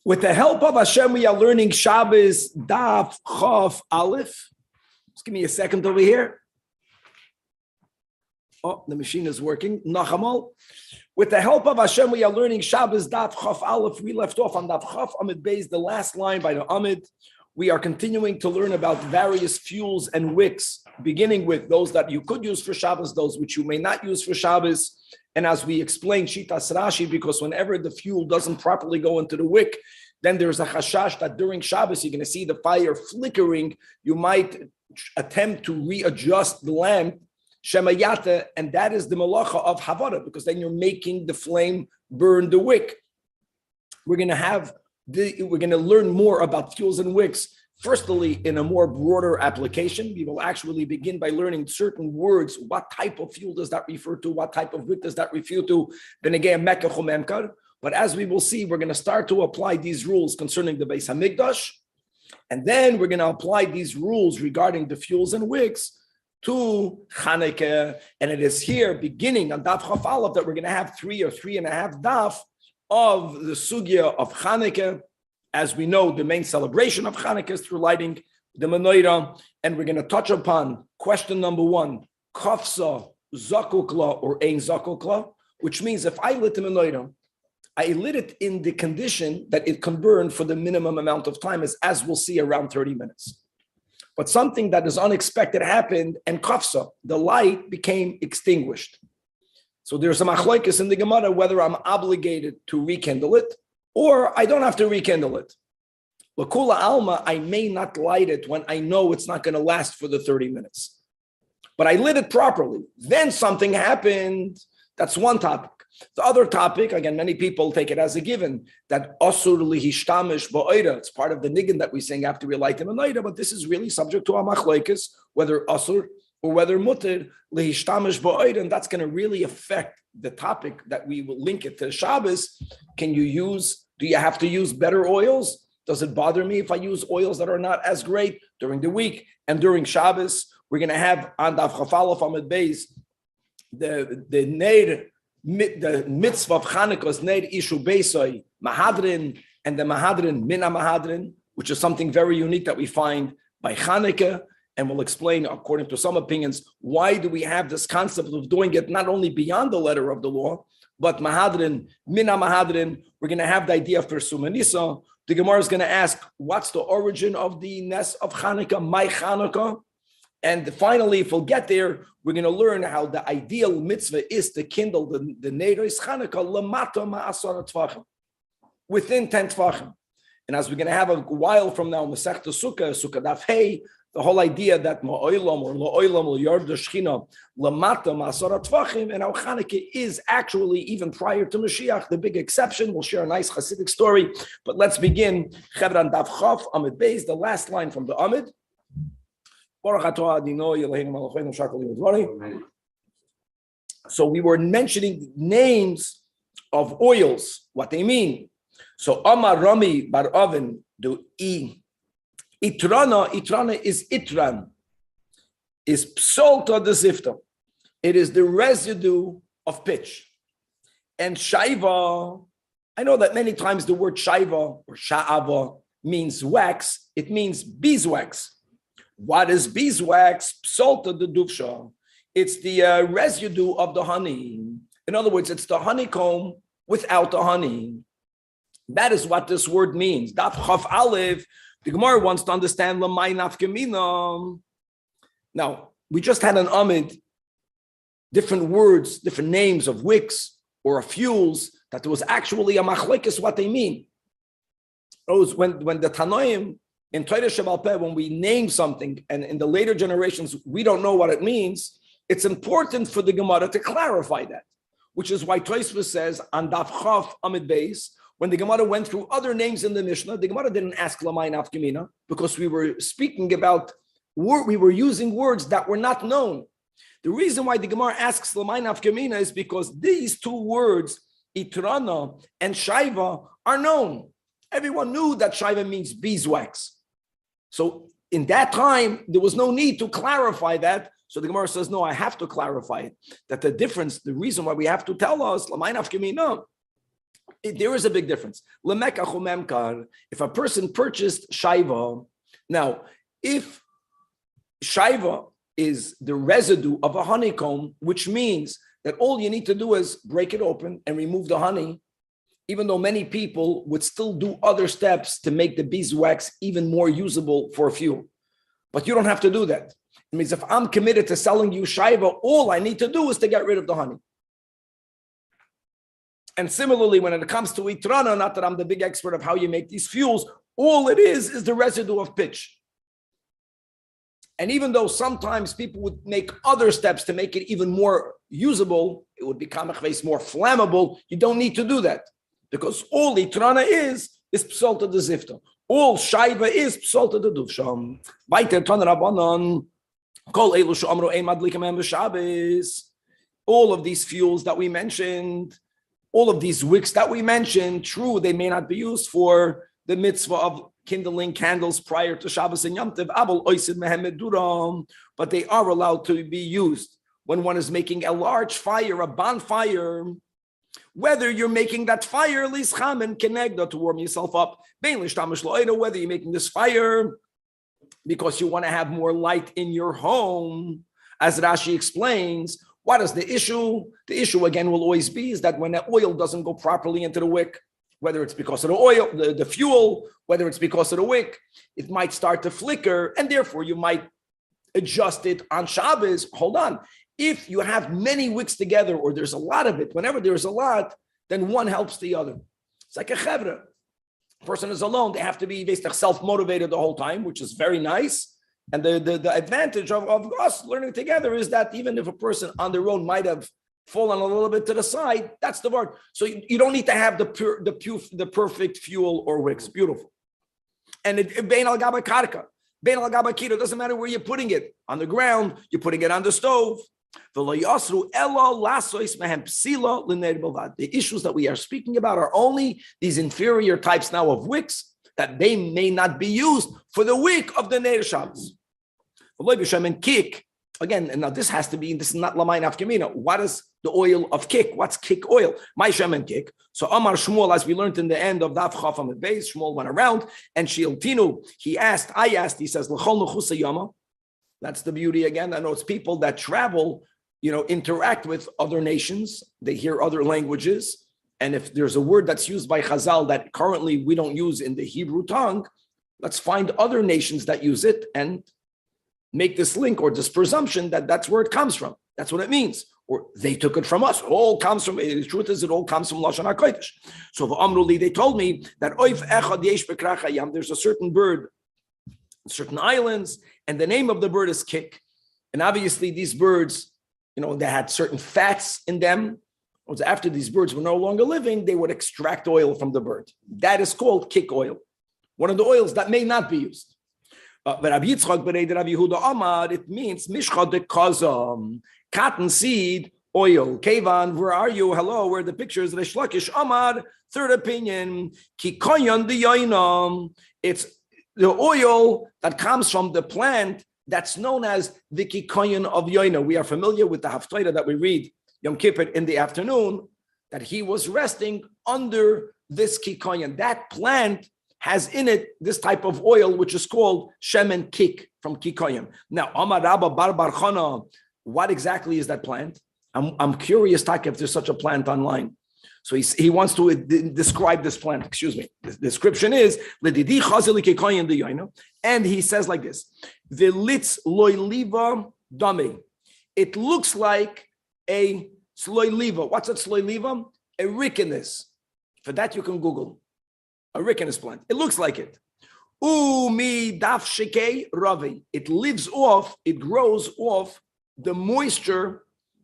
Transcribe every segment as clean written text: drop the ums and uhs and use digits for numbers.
With the help of Hashem, we are learning Shabbos Daf Chof Aleph. Just give me a second over here. Oh, the machine is working. Nachamal. With the help of Hashem, we are learning Shabbos Daf Chof Aleph. We left off on Daf Chof Amid Beis, the last line by the Amid. We are continuing to learn about various fuels and wicks, beginning with those that you could use for Shabbos, those which you may not use for Shabbos. And as we explained, Shitas Rashi, because whenever the fuel doesn't properly go into the wick, then there's a chashash that during Shabbos, you're going to see the fire flickering. You might attempt to readjust the lamp, Shemayata, and that is the malacha of Havara, because then you're making the flame burn the wick. We're going to learn more about fuels and wicks. Firstly, in a more broader application, we will actually begin by learning certain words. What type of fuel does that refer to? What type of wick does that refer to? But as we will see, we're going to start to apply these rules concerning the Beis Hamikdash, and then we're going to apply these rules regarding the fuels and wicks to Chanukah. And it is here, beginning on Daf Chaf Aleph, that we're going to have 3 or 3.5 daf of the sugya of Chanukah. As we know, the main celebration of Chanukah is through lighting the menorah, and we're going to touch upon question number 1, kafsa zakukla or ein zakukla, which means if I lit the menorah, I lit it in the condition that it can burn for the minimum amount of time, as we'll see, around 30 minutes. But something that is unexpected happened, and kafsa, the light became extinguished. So there's a machlokes in the Gemara whether I'm obligated to rekindle it, or I don't have to rekindle it. L'kula alma, I may not light it when I know it's not going to last for the 30 minutes. But I lit it properly. Then something happened. That's one topic. The other topic, again, many people take it as a given, that asur lihishtamish ba'oida. It's part of the niggin that we sing after we light the menorah, but this is really subject to a machlokes, whether asur or whether mutter lihishtamish ba'oida, and that's going to really affect the topic that we will link it to Shabbos. Do you have to use better oils? Does it bother me if I use oils that are not as great during the week and during Shabbos? We're going to have on Daf Chaf Aleph Amid Beis the mitzvah of Chanukah's Neir Ishu Beisai Mahadrin, and the Mahadrin Mina Mahadrin, which is something very unique that we find by Chanukah. And we'll explain, according to some opinions, why do we have this concept of doing it not only beyond the letter of the law, but Mahadrin, Mina Mahadrin. We're going to have the idea of Persumanisa. The Gemara is going to ask, what's the origin of the Nes of Chanukah, my Chanukah? And finally, if we'll get there, we're going to learn how the ideal mitzvah is to kindle the Neiros Chanukah lamata ma'asara tvachim, within 10 tvachim. And as we're going to have a while from now, Masechta Sukkah Daf Hey, the whole idea that ma'olam or la'olam l'yard shechina lamata ma'asara tvachim, and how Chanukah is actually, even prior to Mashiach, the big exception. We'll share a nice Hasidic story. But let's begin. Chevran Daf Chaf Amid Beis, the last line from the Amid. So we were mentioning names of oils, what they mean. So Amar Rami Bar Oven, the Itrana is Itran, is Psolta de Zifta. It is the residue of pitch. And Shaiva, I know that many times the word Shaiva or Sha'ava means wax. It means beeswax. What is beeswax? Psolta de Duvsha. It's the residue of the honey. In other words, it's the honeycomb without the honey. That is what this word means. Daf Chaf Aleph. The Gemara wants to understand Lamai Nafkamina. Now, we just had an Amid, different words, different names of wicks or of fuels, that there was actually a machlekes what they mean. When the Tanoim in Torah Shebaal Peh, when we name something, and in the later generations, we don't know what it means, it's important for the Gemara to clarify that, which is why Tosfos says on Daf Chaf Amid Beis, when the Gemara went through other names in the Mishnah, the Gemara didn't ask Lamai Nafkamina, because we were speaking about, we were using words that were not known. The reason why the Gemara asks Lamai Nafkamina is because these two words, Itrana and Shaiva, are known. Everyone knew that Shaiva means beeswax. So in that time, there was no need to clarify that. So the Gemara says, no, I have to clarify it. That the difference, the reason why we have to tell us, Lamai Nafkamina, There is a big difference. If a person purchased shaiva, now if shaiva is the residue of a honeycomb, which means that all you need to do is break it open and remove the honey, even though many people would still do other steps to make the beeswax even more usable for fuel. But you don't have to do that. It means if I'm committed to selling you shaiva, all I need to do is to get rid of the honey. And similarly, when it comes to itrana, not that I'm the big expert of how you make these fuels, all it is the residue of pitch. And even though sometimes people would make other steps to make it even more usable, it would become more flammable. You don't need to do that because all itrana is psalta de zifta. All shaiva is psalta de duvsham. Weiter ton rabbanon kol elu she'amru ein madlikim hem b'Shabbos. All of these fuels that we mentioned, all of these wicks that we mentioned, true, they may not be used for the mitzvah of kindling candles prior to Shabbos and Yom Tov, but they are allowed to be used when one is making a large fire, a bonfire, whether you're making that fire, lischamen kenegda, to warm yourself up, whether you're making this fire because you want to have more light in your home, as Rashi explains. What is the issue? The issue, again, will always be is that when the oil doesn't go properly into the wick, whether it's because of the oil, the fuel, whether it's because of the wick, it might start to flicker, and therefore you might adjust it on Shabbos. Hold on. If you have many wicks together, or there's a lot of it, whenever there's a lot, then one helps the other. It's like a chevra. Person is alone, they have to be self-motivated the whole time, which is very nice. And the advantage of us learning together is that even if a person on their own might have fallen a little bit to the side, that's the word. So you don't need to have the perfect fuel or wicks. Beautiful. And bein al gaba karka, bein al gaba kira, doesn't matter where you're putting it. On the ground, you're putting it on the stove. The issues that we are speaking about are only these inferior types now of wicks that they may not be used for the wick of the Neder Shabbos. Kick, again, and now this is not Lamai Nafkamina. What is the oil of kick? What's kick oil? My Shemen kick. So Amar Shmuel, as we learned in the end of Daf Chaf Amid Beis, Shmuel went around and Sheiltinu, he says, L'chol Nechusa Yama. That's the beauty again. I know it's people that travel, interact with other nations. They hear other languages. And if there's a word that's used by Chazal that currently we don't use in the Hebrew tongue, let's find other nations that use it and make this link or this presumption that that's where it comes from. That's what it means. Or they took it from us. It all comes from, the truth is it all comes from Lashon HaKodesh. So Amruli, they told me that Oif Echad Yesh Bekrach Hayam, there's a certain bird, certain islands, and the name of the bird is Kik. And obviously these birds, they had certain fats in them. After these birds were no longer living, they would extract oil from the bird. That is called Kik oil. One of the oils that may not be used. But Rabbi Yitzchak B'nei Rabbi Yehuda Amar, it means Mishcha de Kazam, cotton seed oil. Kevan, where are you? Hello, where are the pictures? Resh Lakish Amar, third opinion, Kikoyan de Yainam. It's the oil that comes from the plant that's known as the Kikoyan of Yaina. We are familiar with the Haftarah that we read Yom Kippur in the afternoon, that he was resting under this Kikoyan. That plant has in it this type of oil, which is called Shemen Kik from Kikoyan. Now, Amar Rabba Bar Bar Chana, what exactly is that plant? I'm curious, Taki, if there's such a plant online. So he wants to describe this plant. Excuse me. The description is Lididi Chazili Kikoyan de Yaina, and he says like this: Velitz loyliva dame. It looks like a sloyliva. What's a sloyliva? A ricinus. For that you can Google. A ricinus plant. It looks like it. Umi daf shekei ravi. It lives off, it grows off the moisture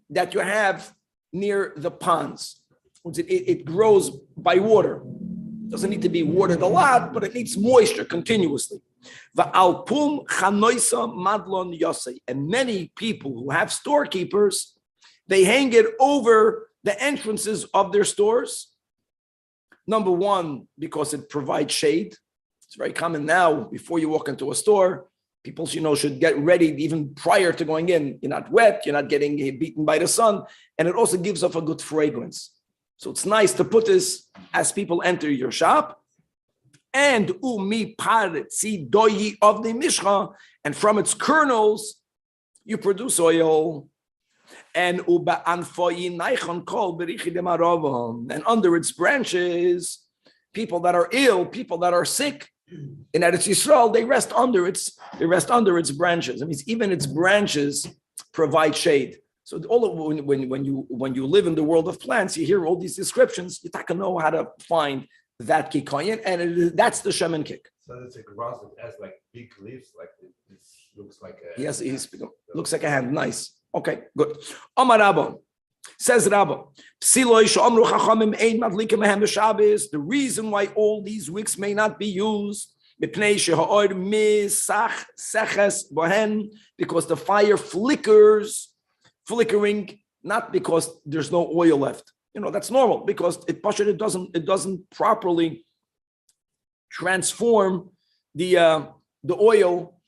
that you have near the ponds. It grows by water. It doesn't need to be watered a lot, but it needs moisture continuously. Va'alpum chanoisa madlon yosei. And many people who have storekeepers, they hang it over the entrances of their stores. Number one, because it provides shade. It's very common now, before you walk into a store, people should get ready even prior to going in. You're not wet, you're not getting beaten by the sun, and it also gives off a good fragrance. So it's nice to put this as people enter your shop. And umi paritzi doyi of the mishcha, and from its kernels you produce oil. And uba anfoyi naichon kol berichi demaravon, and under its branches, people that are ill, people that are sick in Eretz Yisrael, they rest under its branches. That means even its branches provide shade. So all of, when you live in the world of plants, you hear all these descriptions. You have to know how to find that kikoyin, and that's the shaman kick. So it's a grass that has like big leaves, like it looks like a... Yes, it looks like a hand. Nice. Okay, good. Omar Rabbo says Rabbo, the reason why all these wicks may not be used because the fire flickering, not because there's no oil left. That's normal, because it doesn't properly transform the oil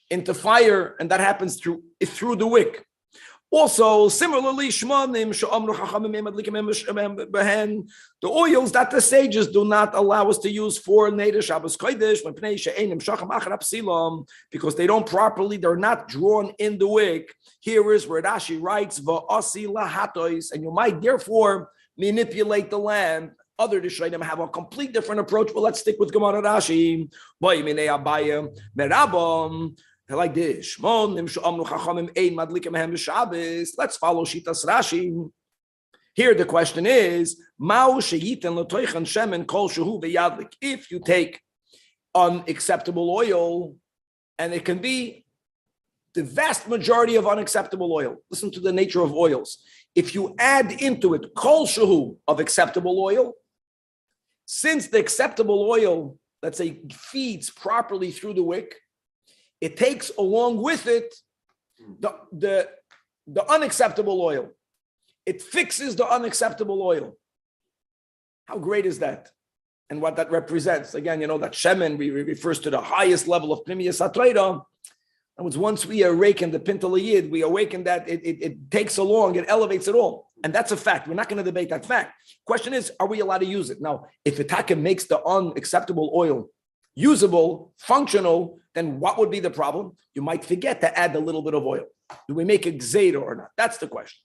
into fire, and that happens through the wick. Also, similarly, the oils that the sages do not allow us to use for Neder Shabbos Kodesh, because they're not drawn in the wick. Here is where Rashi writes, and you might therefore manipulate the lamp. Other Rishonim have a complete different approach, but let's stick with Gemara Rashi. Like this. Let's follow Shitas Rashi. Here the question is, if you take unacceptable oil, and it can be the vast majority of unacceptable oil. Listen to the nature of oils. If you add into it kol shehu of acceptable oil, since the acceptable oil, let's say, feeds properly through the wick, it takes along with it the unacceptable oil. It fixes the unacceptable oil. How great is that? And what that represents? Again, that shemen refers to the highest level of Pnimiyas HaTorah. And once we awaken the Pintal Yid, we awaken that it takes along, it elevates it all. And that's a fact. We're not going to debate that fact. Question is, are we allowed to use it? Now, if Itaka makes the unacceptable oil usable, functional, then what would be the problem? You might forget to add a little bit of oil. Do we make it gzeira or not? That's the question.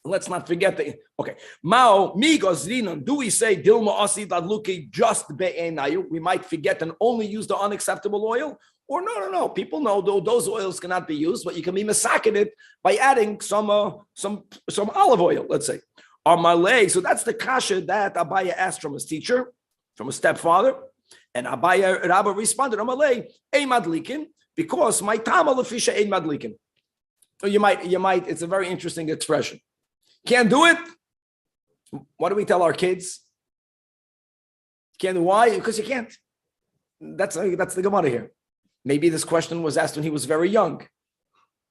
Let's not forget the okay. Mao migos rinon. Do we say dilma asi dadluki just be'enayu? We might forget and only use the unacceptable oil, or no. People know those oils cannot be used, but you can be masaking it by adding some olive oil. Let's say Amalei. So that's the kasha that Abaya asked from his teacher, from his stepfather. And Abaya Rabba responded, Amalei, ein madlikin, because my tama lefisha ein madlikin. So you might, it's a very interesting expression. Can't do it? What do we tell our kids? Can't do why? Because you can't. That's the Gemara here. Maybe this question was asked when he was very young.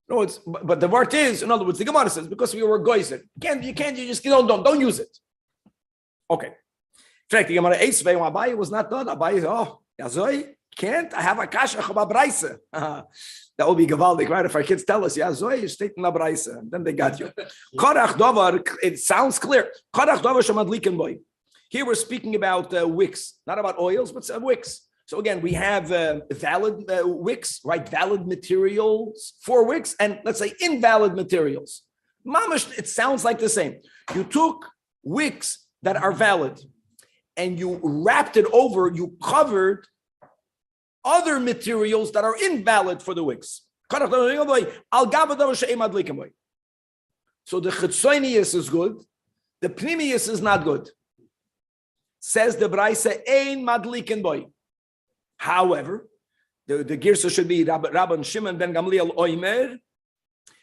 No, but the word is, in other words, the Gemara says, because we were goyzer. You just don't use it. Okay. In fact, the Gemara Eisvei, when Abaye was not done, Abaye, Yazoi, can't I have a kasha chababraisa? That will be gavaldik, right? If our kids tell us, Yazoi, you state in Abraisa, then they got you. Korach Dovar, it sounds clear. Korach Dovar Shamadlikin boy. Here we're speaking about wicks, not about oils, but wicks. So again, we have valid wicks, right? Valid materials for wicks, and let's say invalid materials. Mamash, it sounds like the same. You took wicks that are valid, and you wrapped it over, you covered other materials that are invalid for the wicks. So the chitzonius is good, the pnimius is not good. Says the Braisa, ein madlikin boy. However, the girsa should be Rabban Shimon ben Gamliel Oimer,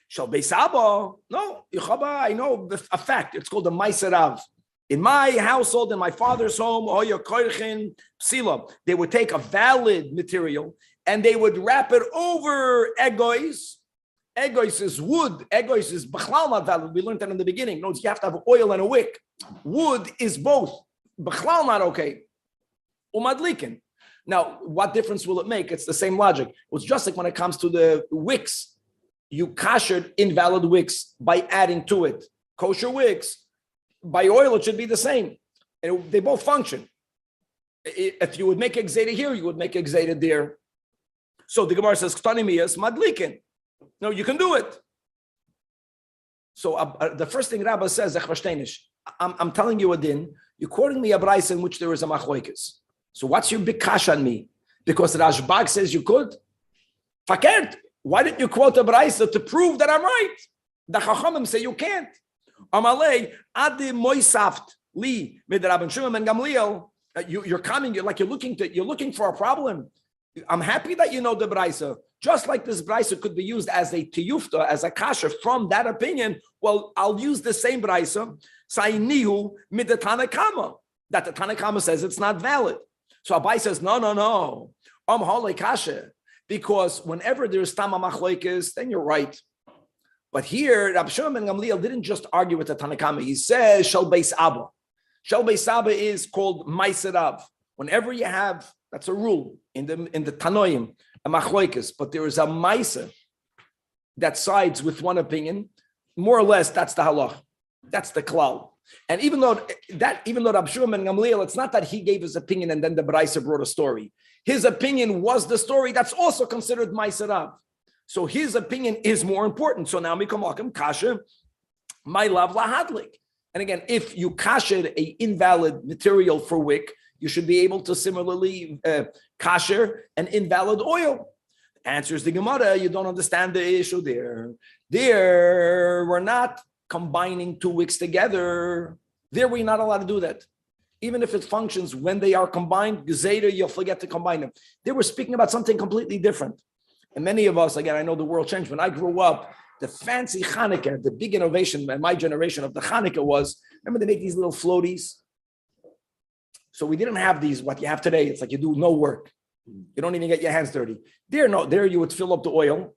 shall be Saba. No, I know a fact. It's called the Maiserav. In my household, in my father's home, they would take a valid material and they would wrap it over egois. Egois is wood. Egois is b'chlal not valid. We learned that in the beginning. Notice you have to have oil and a wick. Wood is both. B'chlal not okay. Umadlikin. Now, what difference will it make? It's the same logic. It's just like when it comes to the wicks. You kashered invalid wicks by adding to it kosher wicks. by oil, it should be the same. They both function. If you would make Exeda here, you would make Exeda there. So the Gemara says, Ktanimiyas madlikin. No, you can do it. So the first thing Rabbah says, I'm telling you a din. You're quoting me a brayso in which there is a machlokes. So what's your big kash on me? Because Rashbag says you could? Fakert. Why didn't you quote a brayso to prove that I'm right? The Chachamim say you can't. Amalei adi moisaft li mid Rabban Shimon ben Gamliel. You're coming. You're looking for a problem. I'm happy that you know the brayso. Just like this brayso could be used as a tiyufta, as a kasha from that opinion. Well, I'll use the same brayso. Sainihu mid the Tanakama. That the Tanakama says it's not valid. So Abai says no. Hole kasha. Because whenever there's tama machlokes, then you're right. But here, Rabbi Shimon ben Gamliel didn't just argue with the Tanakama. He says shel beis Abba. Shel beis Abba is called ma'aser Rav. Whenever you have, that's a rule in the Tanoim, a machlokes, but there is a ma'aser that sides with one opinion, more or less, that's the halach. That's the klal. And even though Rabbi Shimon ben Gamliel, it's not that he gave his opinion and then the brayso brought a story. His opinion was the story that's also considered ma'aser Rav. So his opinion is more important. So now mikomakim kasher, my love lahadlik. And again, if you kasher a invalid material for wick, you should be able to similarly kasher an invalid oil. Answers the Gemara, you don't understand the issue there. There, we're not combining two wicks together. There, we're not allowed to do that. Even if it functions when they are combined, Gezeda, you'll forget to combine them. They were speaking about something completely different. And many of us, again, I know the world changed. When I grew up, the fancy Hanukkah, the big innovation in my generation of the Hanukkah was, remember they make these little floaties? So we didn't have these, what you have today. It's like you do no work. You don't even get your hands dirty. There you would fill up the oil,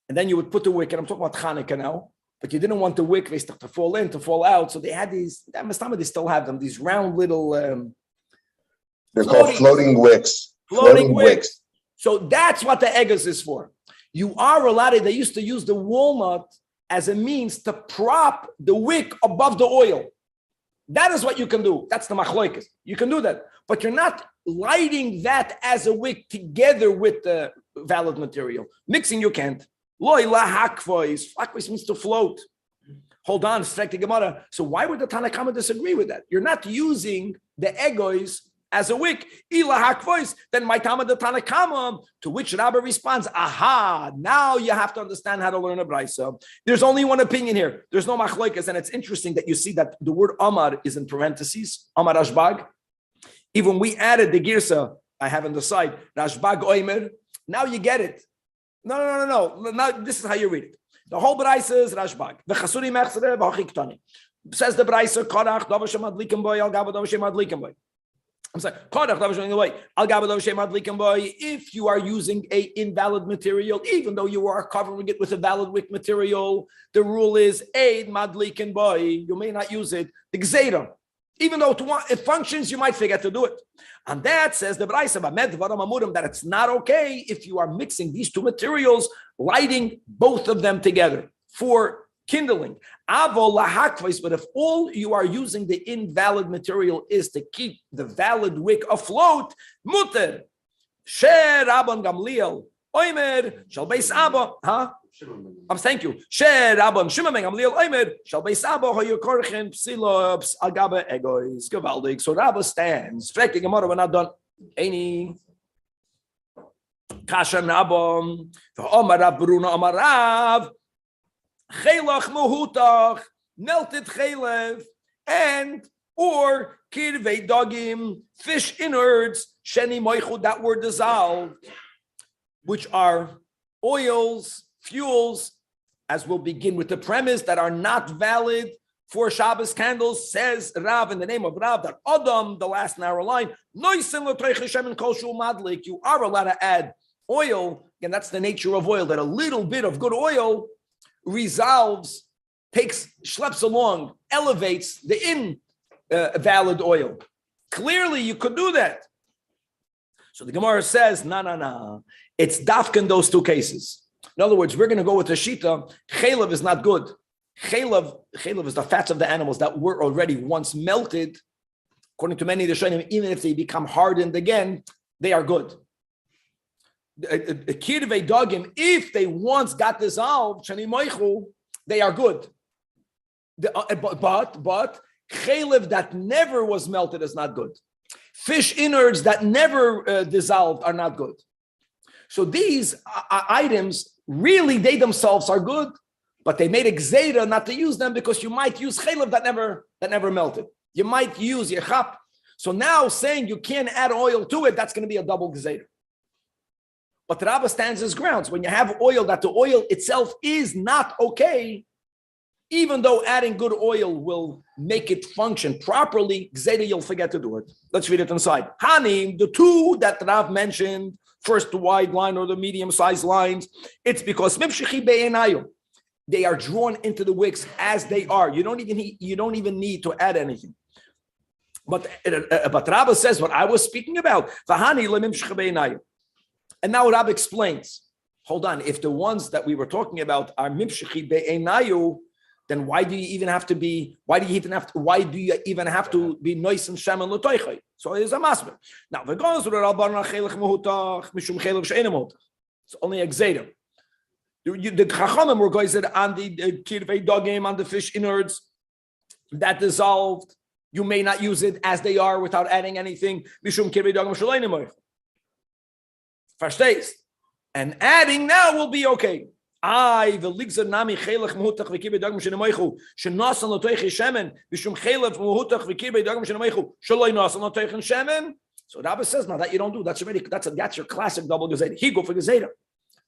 and then you would put the wick, and I'm talking about Hanukkah now, but you didn't want the wick to fall in, to fall out. So they had these, they still have them, these round little... They're called floating wicks. Floating wicks. So that's what the eggers is for. You are allowed, they used to use the walnut as a means to prop the wick above the oil. That is what you can do. That's the machlokes. You can do that. But you're not lighting that as a wick together with the valid material. Mixing, you can't. Loi la hakvois. Hakvois means to float. Hold on, strike the Gemara. So why would the Tanakama disagree with that? You're not using the egois as a wick. Ila hakvois. Then my Tama the Tanakama, to which Rabbi responds, aha, now you have to understand how to learn a brayso. There's only one opinion here. There's no machlokes, and it's interesting that you see that the word Amar is in parentheses, Amar Rashbag. Even we added the girsa I have on the side, Rashbag Oimer. Now you get it. No. Now this is how you read it. The whole brayso is Rashbag. The Chasuri Mechsere v'Achiktani. Says the brayso, Korach Davashem Adlikim Boy, Al Gaba Davashem Adlikim Boy. I'm sorry. If you are using a invalid material, even though you are covering it with a valid wick material, the rule is aid madlikin boy. You may not use it. The gzeira. Even though it functions, you might forget to do it. And that says the brayso that it's not okay if you are mixing these two materials, lighting both of them together for kindling. But if all you are using the invalid material is to keep the valid wick afloat, muter. Sher Rabban Gamliel, Oimer, shall beis Abba, thank you. Sher Rabban Shimon ben Gamliel, Oimer, shall beis Abba, hoyokorchen psilops agabe egois, gewaldig. So Rabba stands. Frek Gemara, we're not done. Any kasha nabam, v'omar Rav Bruna Amar Rav. Chelach mohutach, melted chelev, and or kirvei dogim, fish innards, sheni moichud, that were dissolved, which are oils, fuels, as we'll begin with the premise, that are not valid for Shabbos candles, says Rav in the name of Rav, that Adam, the last narrow line, you are allowed to add oil, and that's the nature of oil, that a little bit of good oil resolves, schleps along, elevates the invalid oil. Clearly, you could do that. So the Gemara says, no. It's dafka in those two cases. In other words, we're going to go with the shita. Chelev is not good. Chaylev is the fats of the animals that were already once melted. According to many of the Shainim, even if they become hardened again, they are good. Kirvei dogim, if they once got dissolved, they are good. But chaylev that never was melted is not good. Fish innards that never dissolved are not good. So these items, really, they themselves are good, but they made a gzeira not to use them because you might use chaylev that never melted. You might use yechap. So now saying you can't add oil to it, that's going to be a double gzeira. But Rabbah stands as grounds. When you have oil, that the oil itself is not okay, even though adding good oil will make it function properly, gzeira, you'll forget to do it. Let's read it inside. Hanim, the two that Rav mentioned, first the wide line or the medium-sized lines, it's because they are drawn into the wicks as they are. You don't even need to add anything. But Rabbah says what I was speaking about. And now Rabbah explains. Hold on, if the ones that we were talking about are mimshechi be'enayu, then why do you even have to be nice and shem and l'toichai? So it is a masber. Now the goes to the rabbanon chelik mehutach mishum chelik she'enim mehutach. It's only a gzeira. The chachamim were going on the kirvei dogim, on the fish innards that dissolved. You may not use it as they are without adding anything. Mishum kirvei dogim she'enim mehutach. Verstehst? And adding now will be okay. The ligzer nami chelach mehutach v'kibei dagim shenemoichu shenasan l'toichi shemen v'shum chelach mehutach v'kibei dagim shenemoichu shaloi nasan l'toichi shemen. So Rabbah says now that you don't do that's your classic double gezeda. He go for gezeda.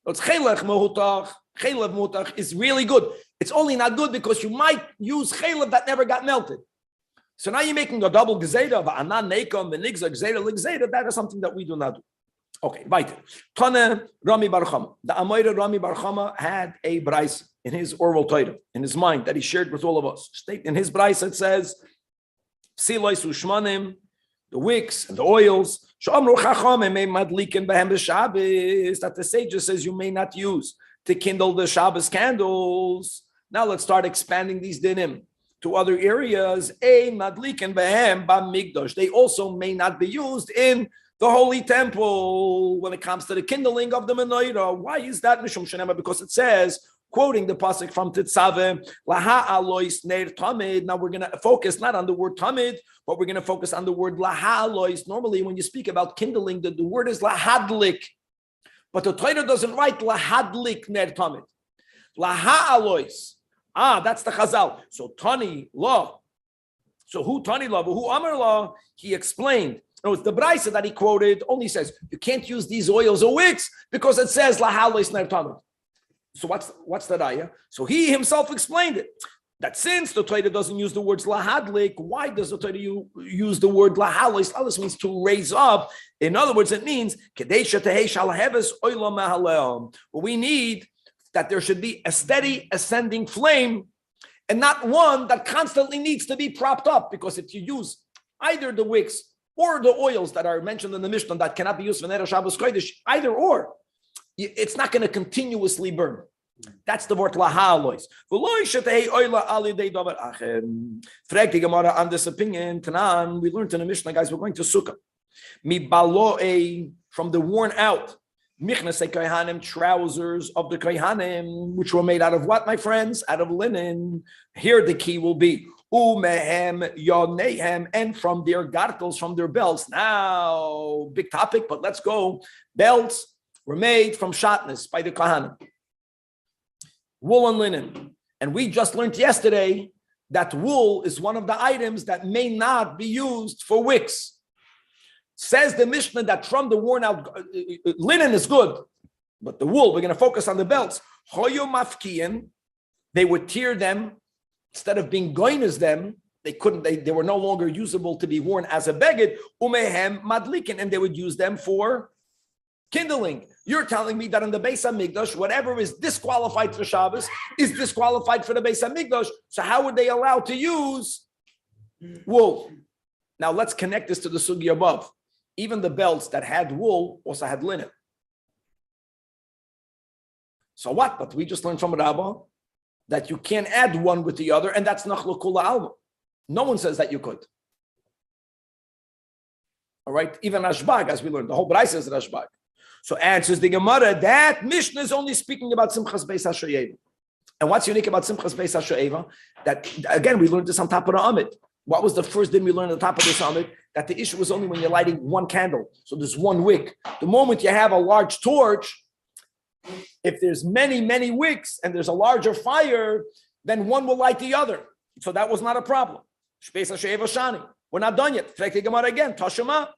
It's chelach mehutach. Chelach mehutach is really good. It's only not good because you might use chelach that never got melted. So now you're making a double gezeda v'anan neikam v'nigzer gezeda l'gezeda. That is something that we do not do. Okay, weiter. Tane Rami Bar Chama. The Amoira Rami Bar Chama had a brais in his oral title, in his mind, that he shared with all of us. In his brais it says, Silois ushmanim, the wicks and the oils, Shomru Chachamim may madliken behem b'Shabbos, that the sages says you may not use to kindle the Shabbos candles. Now let's start expanding these dinim to other areas. Ein madliken behem b'migdosh. They also may not be used in the holy temple when it comes to the kindling of the menorah. Why is that? Mishum shenema, because it says, quoting the pasuk from Tetzaveh, laha alois ner tamid. Now we're going to focus not on the word tamid, but we're going to focus on the word laha alois. Normally, when you speak about kindling, the word is lahadlik, but the Torah doesn't write lahadlik ner tamid. Laha alois. That's the Chazal. So Tani law. So who Tani law? Who Amar law? He explained. No, it's the Braisa that he quoted only says you can't use these oils or wicks because it says lahalois ner tamid. So what's the raya? So he himself explained it. That since the Torah doesn't use the words lahadlik, why does the Torah use the word lahalois? Lahalois means to raise up. In other words, it means what we need that there should be a steady ascending flame and not one that constantly needs to be propped up. Because if you use either the wicks or the oils that are mentioned in the Mishnah that cannot be used for Ner Shabbos Kodesh, either or, it's not going to continuously burn. That's the word lahalois. Frag the Gemara on this opinion. Tanan, we learned in the Mishnah, guys, we're going to Sukkah. From the worn out Michnas Kohanim, trousers of the Kohanim, which were made out of what, my friends? Out of linen. Here the key will be Umehem Yonehem, and from their gartels, from their belts. Now, big topic, but let's go. Belts were made from shatnez by the Kohanim. Wool and linen. And we just learned yesterday that wool is one of the items that may not be used for wicks. Says the Mishnah that from the worn out linen is good, but the wool, we're going to focus on the belts. Hoyo mafkiyin, they would tear them. Instead of being goiners them, they were no longer usable to be worn as a beged. Umehem madlikin, and they would use them for kindling. You're telling me that in the Beis HaMikdash, whatever is disqualified for Shabbos is disqualified for the Beis HaMikdash. So how would they allow to use wool? Now let's connect this to the sugi above. Even the belts that had wool also had linen. So what? But we just learned from Rabbah that you can't add one with the other, and that's nachla kula alma. No one says that you could. All right, even Rashbag, as we learned, the whole Braisa is Rashbag. So answers the Gemara, that Mishnah is only speaking about Simchas Beis HaShoeva. And what's unique about Simchas Beis HaShoeva? That, again, we learned this on top of the Amid. What was the first thing we learned on top of this Amid? That the issue was only when you're lighting one candle. So there's one wick. The moment you have a large torch, if there's many, many wicks and there's a larger fire, then one will light the other. So that was not a problem. Beis HaShoeva Shani. We're not done yet. Frek the Gemara again. Tashema.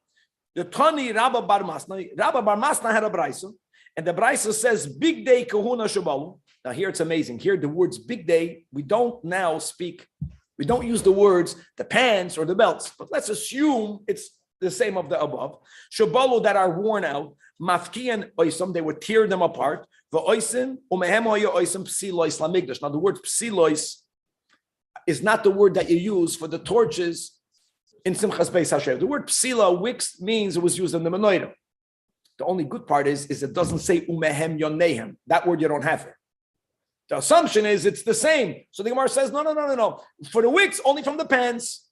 The Tani Rabba Bar Masna. Rabba Bar Masna had a Braisa. And the Braisa says, Big Day Kahuna Shabalu. Now here it's amazing. Here the words big day, we don't use the words the pants or the belts, but let's assume it's the same of the above. Shabalu that are worn out, mafkian oisam, they would tear them apart. V'oisim, umehem hoya oisam psilois lamigdash. Now the word psilois is not the word that you use for the torches in Simchas Beis HaShoeva. The word psila, wicks, means it was used in the menorah. The only good part is it doesn't say umehem yonehem. That word you don't have here. The assumption is it's the same. So the Gemara says, no. For the wicks, only from the pants.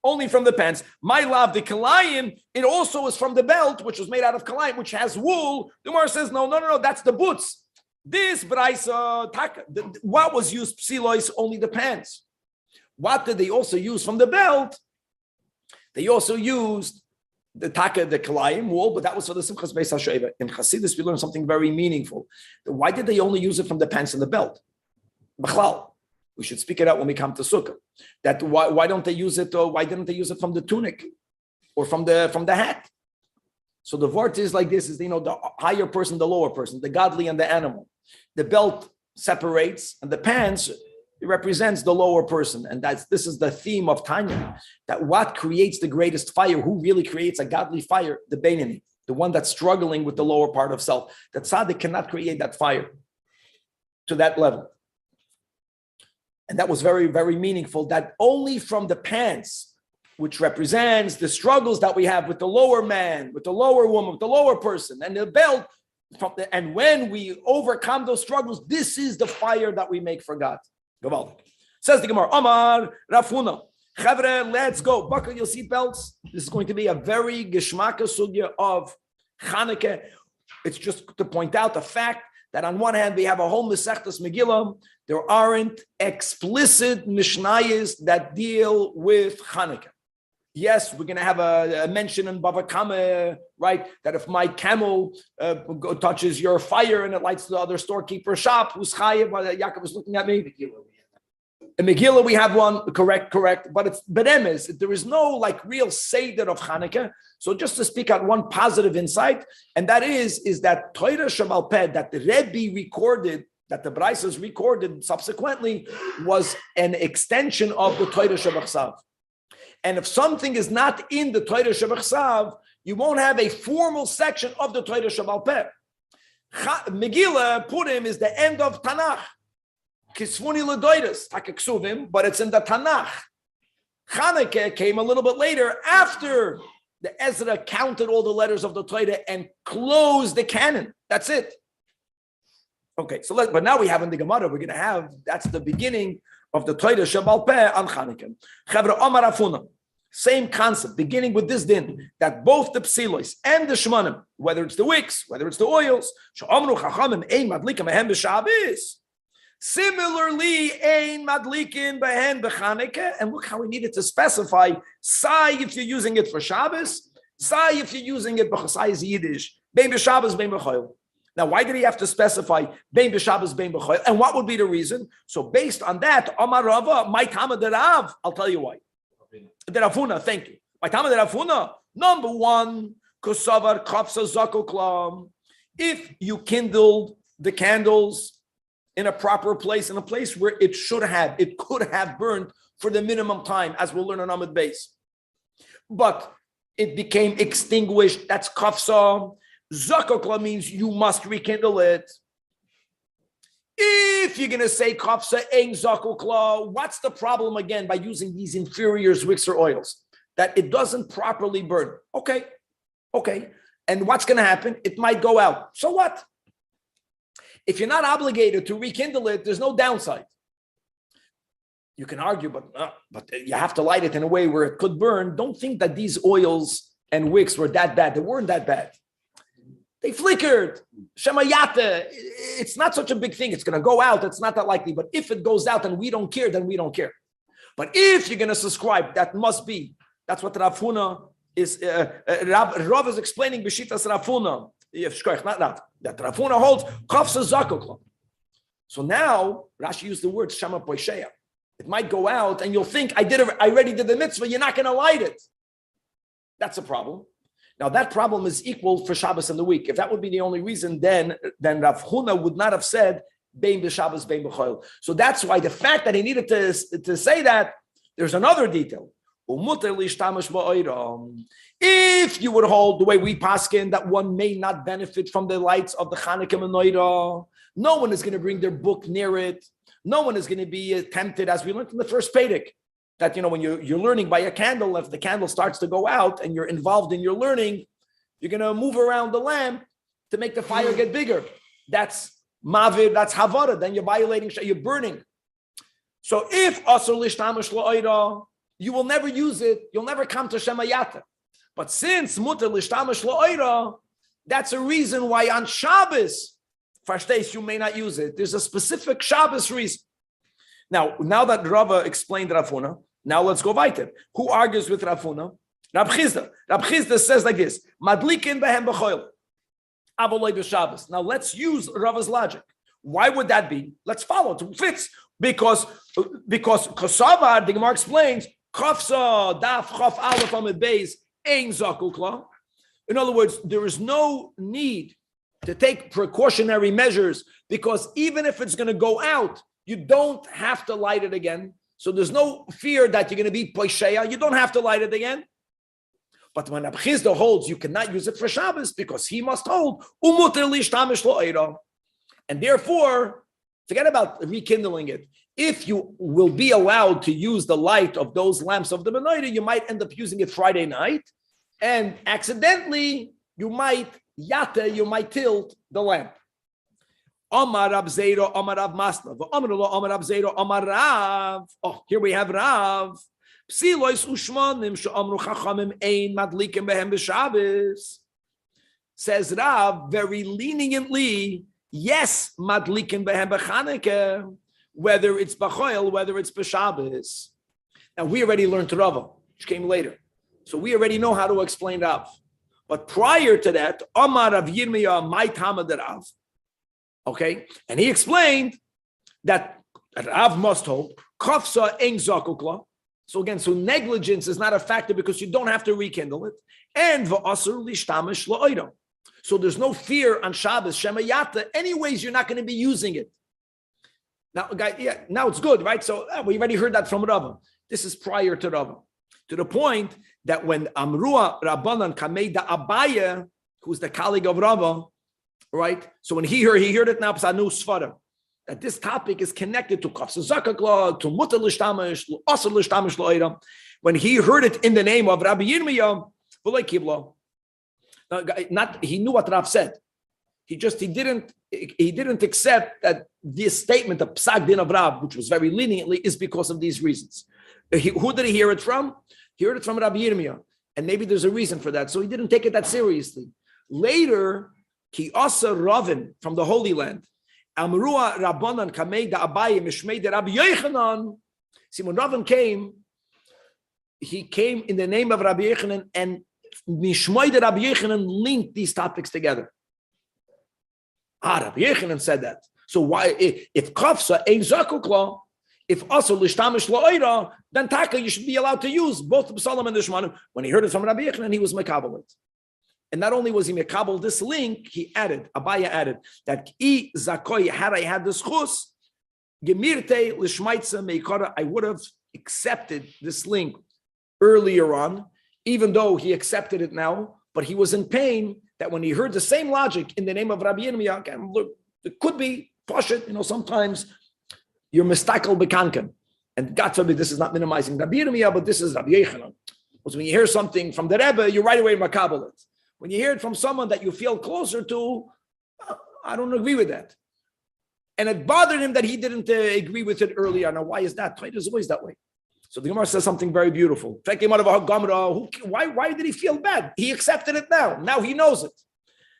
Only from the pants. My love, the kalayim, it also is from the belt, which was made out of kalayim, which has wool. The Gemara says, no, that's the boots. This braisa, what was used, psilois, only the pants. What did they also use from the belt? They also used the taka, the kalayim wool, but that was for the Simchas Beis HaShoeva. In Chassidus, we learned something very meaningful. Why did they only use it from the pants and the belt? B'chlal. We should speak it out when we come to Sukkah. That why don't they use it? Or why didn't they use it from the tunic or from the hat? So the vort is like this: is the higher person, the lower person, the godly and the animal. The belt separates, and the pants, it represents the lower person. And this is the theme of Tanya, that what creates the greatest fire, who really creates a godly fire? The Beinoni, the one that's struggling with the lower part of self. That Tzaddik cannot create that fire to that level. And that was very, very meaningful, that only from the pants, which represents the struggles that we have with the lower man, with the lower woman, with the lower person, and the belt, and when we overcome those struggles, this is the fire that we make for God. Gavaldik. Says the Gemara, Amar Rafuna, Chavre, let's go. Buckle your seatbelts. This is going to be a very geschmacka sugya of Chanukah. It's just to point out the fact that on one hand we have a whole Masechtas Megillah. There aren't explicit mishnayos that deal with Chanukah. Yes, we're going to have a mention in Bava Kama, right? That if my camel touches your fire and it lights the other storekeeper's shop, who's chayiv? Yaakov is looking at me. In Megillah, we have one, correct, but it's beremes. There is no real seder of Chanukah. So just to speak out one positive insight, and that is that Torah Shabal Peh, that the Rebbe recorded, that the Braisas recorded subsequently, was an extension of the Torah Shabachsav. And if something is not in the Torah Shabachsav, you won't have a formal section of the Torah Shabal Peh. Megillah, Purim, is the end of Tanakh. Kisvuni L'doides, Takeksuvim, but it's in the Tanakh. Chanukah came a little bit later, after the Ezra counted all the letters of the Torah and closed the canon. That's it. Okay, but now we have in the Gemara, we're going to have, that's the beginning of the Torah Shabal Peh on Chanukah. Chavra Omar Afuna, same concept, beginning with this din, that both the psilos and the shmanim, whether it's the wicks, whether it's the oils, she'omru chachamim ein madlikim behem b'Shabbos. Similarly, ein madlikin behem b'Chanukah. And look how we needed to specify, sai if you're using it for Shabbos, sai if you're using it b'chasai is Yiddish, bein b'Shabbos, bein b'choil. Now, why did he have to specify bein b'Shabbos, bein b'choil? And what would be the reason? So based on that, Amar Rava, my Tama derav, I'll tell you why. Derafuna, thank you. My Tama derafuna, number one, kusavar kafsa zakoklam. If you kindled the candles in a proper place, in a place where it could have burned for the minimum time, as we'll learn on Amud Beis, but it became extinguished, that's kafsa. Zakokla means you must rekindle it. If you're going to say kafsa ein zakokla, what's the problem again by using these inferior wicks or oils? That it doesn't properly burn. Okay. And what's going to happen? It might go out. So what? If you're not obligated to rekindle it, there's no downside. You can argue, but you have to light it in a way where it could burn. Don't think that these oils and wicks were that bad. They weren't that bad. They flickered. Shemayata. It's not such a big thing. It's going to go out. It's not that likely. But if it goes out and we don't care, then we don't care. But if you're going to subscribe, that must be. That's what Rav Huna is. Rav is explaining B'shitas Rav Huna. Not Rav. That Rav Huna holds Kafsa Zakokla. So now Rashi used the word Shama Poisheya. It might go out, and you'll think I already did the mitzvah. You're not going to light it. That's a problem. Now that problem is equal for Shabbos in the week. If that would be the only reason, then Rav Huna would not have said Bein b'Shabbos, Bein b'Choil. So that's why the fact that he needed to say that, there's another detail. If you would hold the way we paskin that one may not benefit from the lights of the Chanukah menorah, no one is going to bring their book near it. No one is going to be tempted, as we learned in the first Pedic, that when you're learning by a candle, if the candle starts to go out and you're involved in your learning, you're going to move around the lamp to make the fire get bigger. That's mavir, that's havara. Then you're violating, you're burning. So if asur lishtamish la'oira, you will never use it. You'll never come to shemayata. But since mutar lishtamish la'oira, that's a reason why on Shabbos, you may not use it. There's a specific Shabbos reason. Now that Rava explained Rav Huna, now let's go weiter. Who argues with Rav Huna? Rab Chizda. Rab Chizda says like this: Madlikin behem b'choil, avolei b'Shabbos. Now let's use Rava's logic. Why would that be? Let's follow it. It fits because Kosavar, the Gemara explains, Chafsa daf chaf aleph amid beis ein zakukla. In other words, there is no need to take precautionary measures because even if it's going to go out, you don't have to light it again. So there's no fear that you're going to be poisheya. You don't have to light it again. But when Rab Chizda holds, you cannot use it for Shabbos because he must hold umuter lishtamish lo'eira. And therefore, forget about rekindling it. If you will be allowed to use the light of those lamps of the menorah, you might end up using it Friday night, and accidentally you might tilt the lamp. Omar Rab Zeiro, Omar Rav Masna, Omar Rab Zeiro, Omar Rav. Oh, here we have Rav. Psilois ushmanim she'amru chachamim ein madlikim behem b'Shabbos. Says Rav very leniently, yes, madlikim behem b'Chanukah, whether it's b'Choil, whether it's b'Shabbos. Now we already learned Rava, which came later, so we already know how to explain Rav. But prior to that, Omar Rav Yirmiyah, my Tamad Rav. Okay, and he explained that Rav must hold kafsa ein zakukla. So again, so negligence is not a factor because you don't have to rekindle it. And v'asur lishtamish la'oida. So there's no fear on Shabbos shemayata. Anyways, you're not going to be using it. Now, guys, now it's good, right? So we already heard that from Rava. This is prior to Rava, to the point that when Amrua Rabbanan Kamei da Abaya, who's the colleague of Rava, right? So when he heard it now, Psanu Sfara, that this topic is connected to Kafsa Zakakla, to Mutar Lishtamish, Asr Lishtamish Lo'eira. When he heard it in the name of Rabbi Yirmiyah, he knew what Rav said. He didn't accept that this statement, the Psak Din of Rav, which was very leniently, is because of these reasons. Who did he hear it from? He heard it from Rabbi Yirmiyah. And maybe there's a reason for that. So he didn't take it that seriously. Later, Ki Asa Ravin from the Holy Land, Amrua Rabbanan Kamei da Abaye Mishmei de Rabbi Yochanan. See, when Ravin came, he came in the name of Rabbi Yochanan, and Mishmei de Rabbi Yochanan linked these topics together. Rabbi Yochanan said that. So why, if Kafsa ein zakukla, if also lishtamish la'oira, then taka you should be allowed to use both the Psalm and the Shemanim. When he heard it from Rabbi Yochanan, he was mekabel it. And not only was he mekabel this link, he added, Abaya added, that I zakoi, had I had this chus, gemirte lishmaitza meikara, I would have accepted this link earlier on, even though he accepted it now, but he was in pain that when he heard the same logic in the name of Rabbi Yirmiyah, look, it could be pashut, sometimes you're mistakel bekanken. And God forbid, this is not minimizing Rabbi Yirmiyah, but this is Rabbi Yochanan. Because when you hear something from the Rebbe, you right away makabel it. When you hear it from someone that you feel closer to, I don't agree with that. And it bothered him that he didn't agree with it earlier. Now, why is that? Torah is always that way. So the Gemara says something very beautiful. Why did he feel bad? He accepted it now. Now he knows it.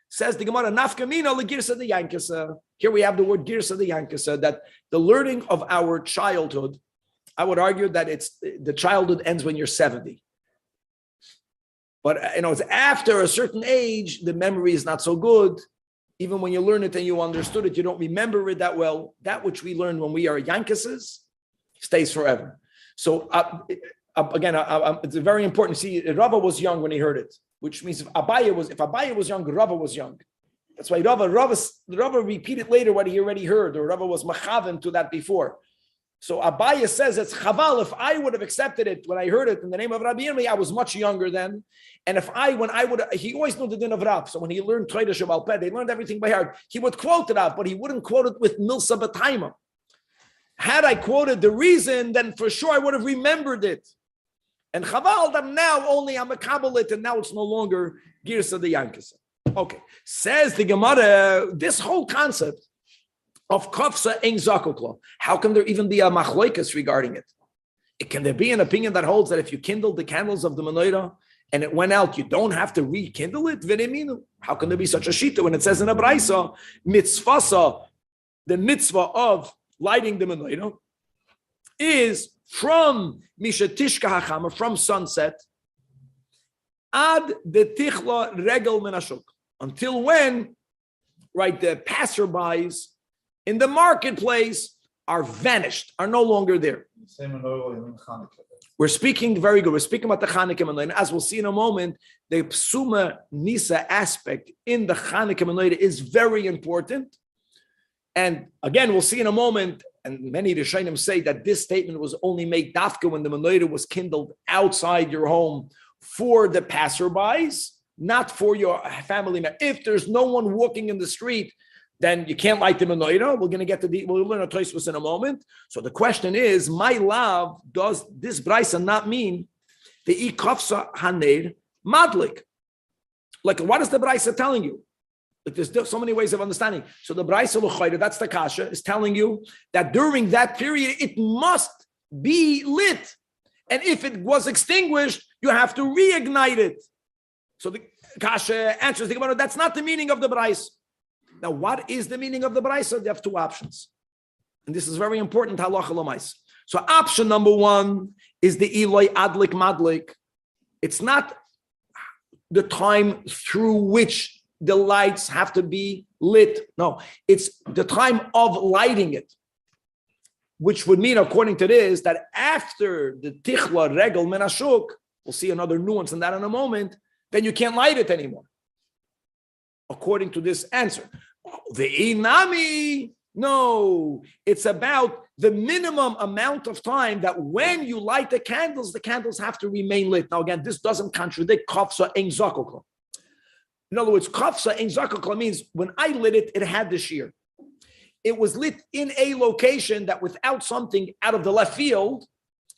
Says the Gemara, Nafkamina legirsa de yankasa. Here we have the word girsa de yankasa, that the learning of our childhood, I would argue that the childhood ends when you're 70. But it's after a certain age, the memory is not so good. Even when you learn it and you understood it, you don't remember it that well. That which we learned when we are yankases stays forever. So again, it's very important. See, Rava was young when he heard it, which means if Abaye was young, Rava was young. That's why Rava repeated later what he already heard, or Rava was machavim to that before. So Abaye says it's chaval. If I would have accepted it when I heard it in the name of Rabbi Yirmi, I was much younger then. And he always knew the din of Rav. So when he learned Torah Shabbat Peh, they learned everything by heart. He would quote it out, but he wouldn't quote it with milsa b'taima. Had I quoted the reason, then for sure I would have remembered it. And chaval, that now only I'm a kabbalit, and now it's no longer girsa de yankasa. Okay, says the Gemara, this whole concept of kafsa ein zakukla. How can there even be a machloikas regarding it? Can there be an opinion that holds that if you kindle the candles of the menorah and it went out, you don't have to rekindle it? How can there be such a shita when it says in a braisa, mitzvasa, the mitzvah of lighting the menorah is from mishatishka hachama, from sunset, ad the tichla regel menashuk, until when, right, the passerbys in the marketplace are vanished, are no longer there. Same in Chanukah. We're speaking very good. We're speaking about the Chanukah menorah. As we'll see in a moment, the Psuma Nisa aspect in the Chanukah menorah is very important. And again, we'll see in a moment, and many Rishonim say that this statement was only made dafka when the menorah was kindled outside your home for the passerbys, not for your family member. If there's no one walking in the street, then you can't light the menorah. We'll learn a Tosfos in a moment. So the question is, my love, does this brisa not mean the ikafsa haner madlik? Like, what is the brisa telling you? Like, there's so many ways of understanding. So the brisa l'chayda, that's the kasha, is telling you that during that period it must be lit, and if it was extinguished, you have to reignite it. So the kasha answers the Gemara, that's not the meaning of the brisa. Now, what is the meaning of the brisa? You have two options. And this is very important, halacha l'mais. So option number one is the Eloi adlik madlik. It's not the time through which the lights have to be lit. No, it's the time of lighting it, which would mean, according to this, that after the tichla regel menashuk, we'll see another nuance in that in a moment, then you can't light it anymore, according to this answer. The inami, no, it's about the minimum amount of time that when you light the candles have to remain lit. Now, again, this doesn't contradict kafsa ein zakukla. In other words, kafsa ein zakukla means when I lit it, it had the shear. It was lit in a location that without something out of the left field,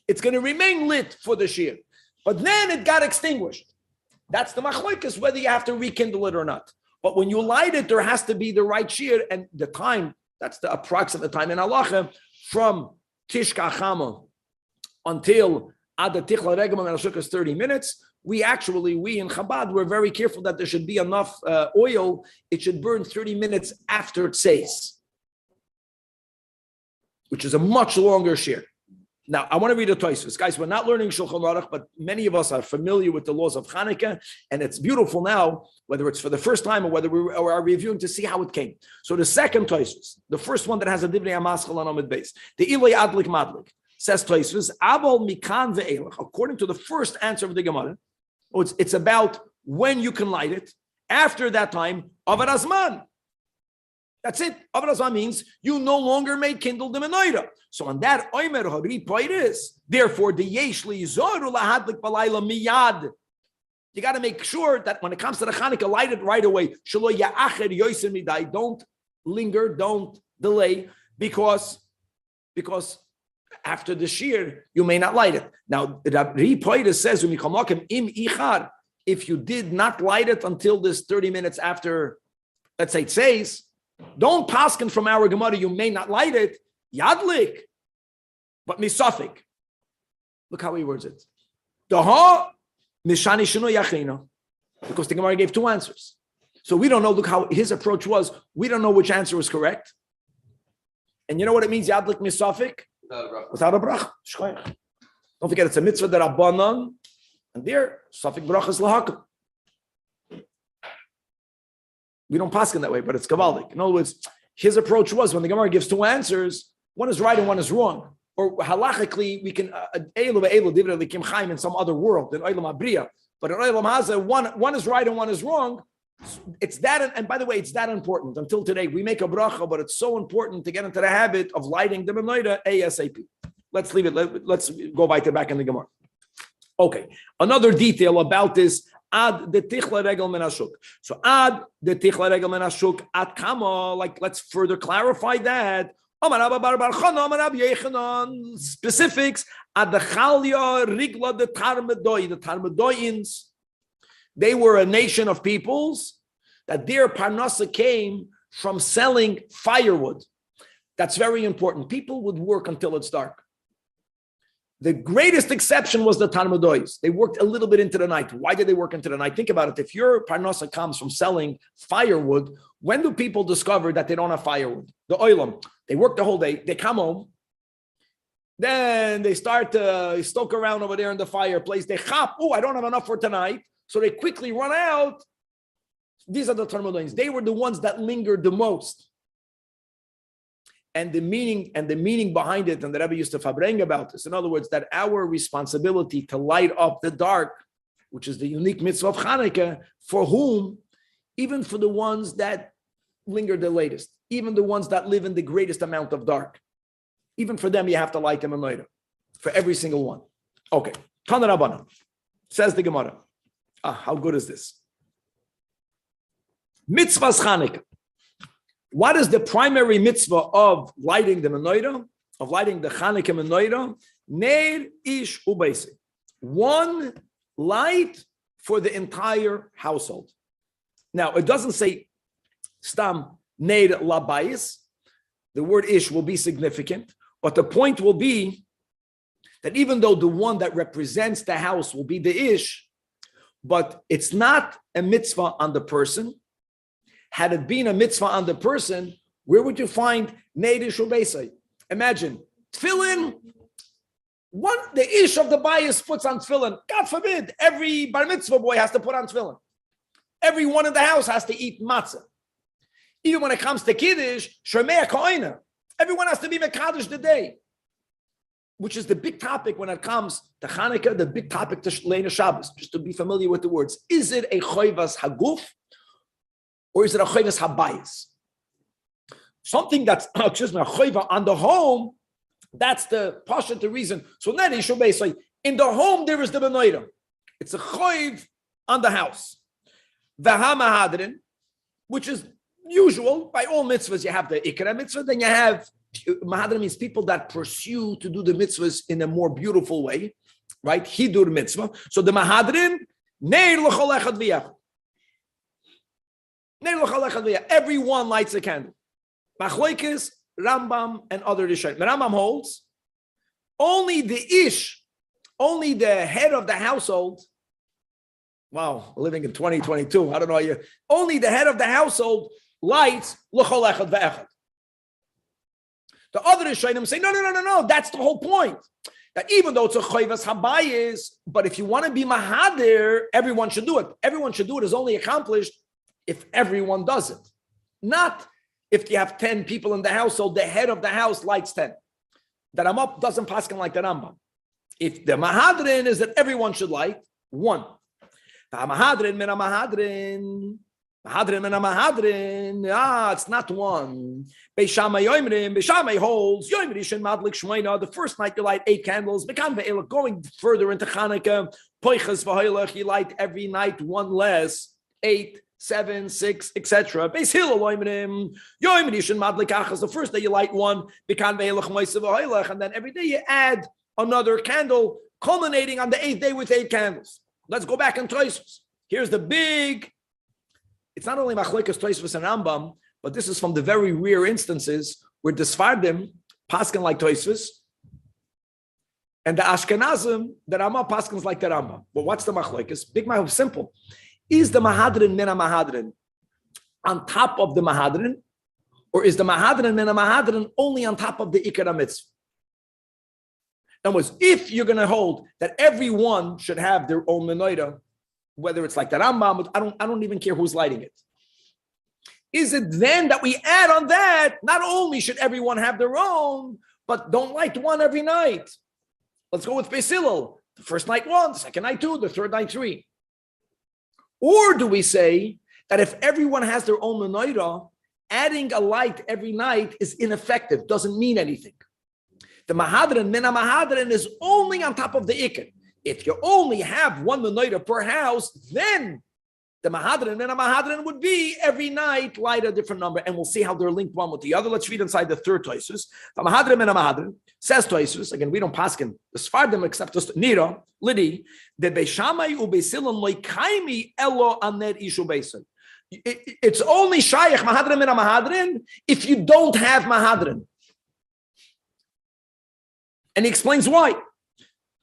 it's going to remain lit for the shear. But then it got extinguished. That's the machlokas, whether you have to rekindle it or not. But when you light it, there has to be the right shear, and the time, that's the approximate time in halacha, from Tishka Chama until Ad Tichla Regel Menashuk is 30 minutes. We in Chabad, we're very careful that there should be enough oil. It should burn 30 minutes after it says, which is a much longer shear. Now, I want to read a Tosfos. Guys, we're not learning Shulchan Aruch, but many of us are familiar with the laws of Chanukah, and it's beautiful now, whether it's for the first time or whether we are reviewing to see how it came. So the second Tosfos, the first one that has a Divrei HaMaschal on Amud Beis, the Ilay Adlik Madlik, says Tosfos, Abol Mikan Ve'elach, according to the first answer of the Gemara, it's about when you can light it. After that time, Avad Azman. That's it. Avad Azman means you no longer may kindle the menorah. So on that, Omer Hari Poiris, therefore, the Yesh Lizoru Lahadlik Balayla Miyad. You got to make sure that when it comes to the Chanukah, light it right away. Shelo Ya'acher Yoiser Midai. Don't linger, don't delay, because after the shear, you may not light it. Now, Rabbi Poiris says, Im Ichar, if you did not light it until this 30 minutes after, let's say it says, Don't paskin from our Gemara, you may not light it. Yadlik, but misafik. Look how he words it. Daha mishani shino yachina. Because the Gemara gave two answers. So we don't know, look how his approach was. We don't know which answer was correct. And you know what it means, Yadlik misafik? Without a bracha. Don't forget, it's a mitzvah that Rabbanan, and there, safik bracha is lahakam. We don't pass in that way, but it's kabbalic. In other words, his approach was when the Gemara gives two answers, one is right and one is wrong. Or halachically, we can in some other world, in Olam Abriya. But in Olam Hazeh, one is right and one is wrong. It's that, and by the way, it's that important. Until today, we make a bracha, but it's so important to get into the habit of lighting the menorah ASAP. Let's leave it. Let's go back in the Gemara. Okay, another detail about this. Ad the tichla regel menashuk. So ad the tichla regel menashuk ad kama. Like, let's further clarify that. Specifics. Ad the chalya rigla the tarmedoi. The tarmedoyins. They were a nation of peoples that their parnasa came from selling firewood. That's very important. People would work until it's dark. The greatest exception was the Talmudois. They worked a little bit into the night. Why did they work into the night? Think about it. If your parnasa comes from selling firewood, when do people discover that they don't have firewood? The oilam. They work the whole day. They come home. Then they start to stoke around over there in the fireplace. They chop. Oh, I don't have enough for tonight. So they quickly run out. These are the Talmudoins. They were the ones that lingered the most. And the meaning behind it, and the Rebbe used to fabreng about this. In other words, that our responsibility to light up the dark, which is the unique mitzvah of Hanukkah, for whom, even for the ones that linger the latest, even the ones that live in the greatest amount of dark, even for them, you have to light them a later. For every single one. Okay. Tana Rabbana, says the Gemara. How good is this? Mitzvahs Hanukkah. What is the primary mitzvah of lighting the menorah, of lighting the Hanukkah menorah? Neir ish ubeisi. One light for the entire household. Now, it doesn't say stam neir labayis. The word ish will be significant, but the point will be that even though the one that represents the house will be the ish, but it's not a mitzvah on the person. Had it been a mitzvah on the person, where would you find Neir Shubesai? Imagine, tefillin, the ish of the bias puts on tefillin. God forbid, every bar mitzvah boy has to put on tefillin. Everyone in the house has to eat matzah. Even when it comes to Kiddush, Shemei Koina, everyone has to be Mekadosh the day, which is the big topic when it comes to Hanukkah, the big topic to Leina Shabbos, just to be familiar with the words. Is it a Choivas Haguf? Or is it a chayvas habayis? Something that's, a chayva on the home, that's the pasha, the reason. So then in the home, there is the menorah. It's a chayv on the house. V'ha which is usual. By all mitzvahs, you have the ikra mitzvah, then you have, mahadrin means people that pursue to do the mitzvahs in a more beautiful way, right? Hidur mitzvah. So the mahadrin, neir l'chol echad v'yachad. Everyone lights a candle. Machloikis, Rambam, and other Rishonim. Rambam holds only the ish, only the head of the household. Wow, we're living in 2022. I don't know you. Only the head of the household lights l'chol echad ve'echad. The other Rishonim say no. That's the whole point. That even though it's a chayvas habayis, but if you want to be mahadir, everyone should do it. Everyone should do it is only accomplished if everyone does it. Not if you have 10 people in the household, the head of the house lights 10. The Ramah doesn't paskin like the Rambam. If the Mahadrin is that everyone should light, one. Mahadrin min Mahadrin. Mahadrin min Mahadrin. It's not one. Beishamai Yoimrim, Beishamai holds, Yoimri Shin Madlik Shmoina. The first night you light 8 candles. Going further into Chanukah, Poichas V'hoilach, you light every night one less, 8, 7, 6, etc. Beis Hillel loimrim yoim rishon madlik achas. The first day you light one, bekan ve'elach moisav v'hoilach, and then every day you add another candle, culminating on the 8th day with 8 candles. Let's go back in Tosfos. Here's the big. It's not only machlekes Tosfos and Rambam, But this is from the very rare instances where the Sfardim paskin like Tosfos, and the Ashkenazim, the Rama paskins like the Rama. But what's the machlokes? Big Mahadrin, simple. Is the Mahadrin Mina Mahadrin on top of the Mahadrin, or is the Mahadrin Mina Mahadrin only on top of the Ikar Mitzvah? In other words, if you're going to hold that everyone should have their own menorah, whether it's like the Rambam, I don't even care who's lighting it. Is it then that we add on that, not only should everyone have their own, but don't light one every night? Let's go with Beis Hillel. The first night one, the second night two, the third night three. Or do we say that if everyone has their own menorah, adding a light every night is ineffective, doesn't mean anything? The Mahadran, Mina Mahadran is only on top of the Ikar. If you only have one menorah per house, then the Mahadran, Mina Mahadran would be every night light a different number, and we'll see how they're linked one with the other. Let's read inside the third Tosfos. The Mahadran, Mina Mahadran, says Tosfos, again, we don't paskin the Sfardim except the Nira, Lidi, the Beishamai uBeisilan loikaimi elo aner ishu beisan. It's only Shayach Mahadran, Mina Mahadran if you don't have Mahadran. And he explains why.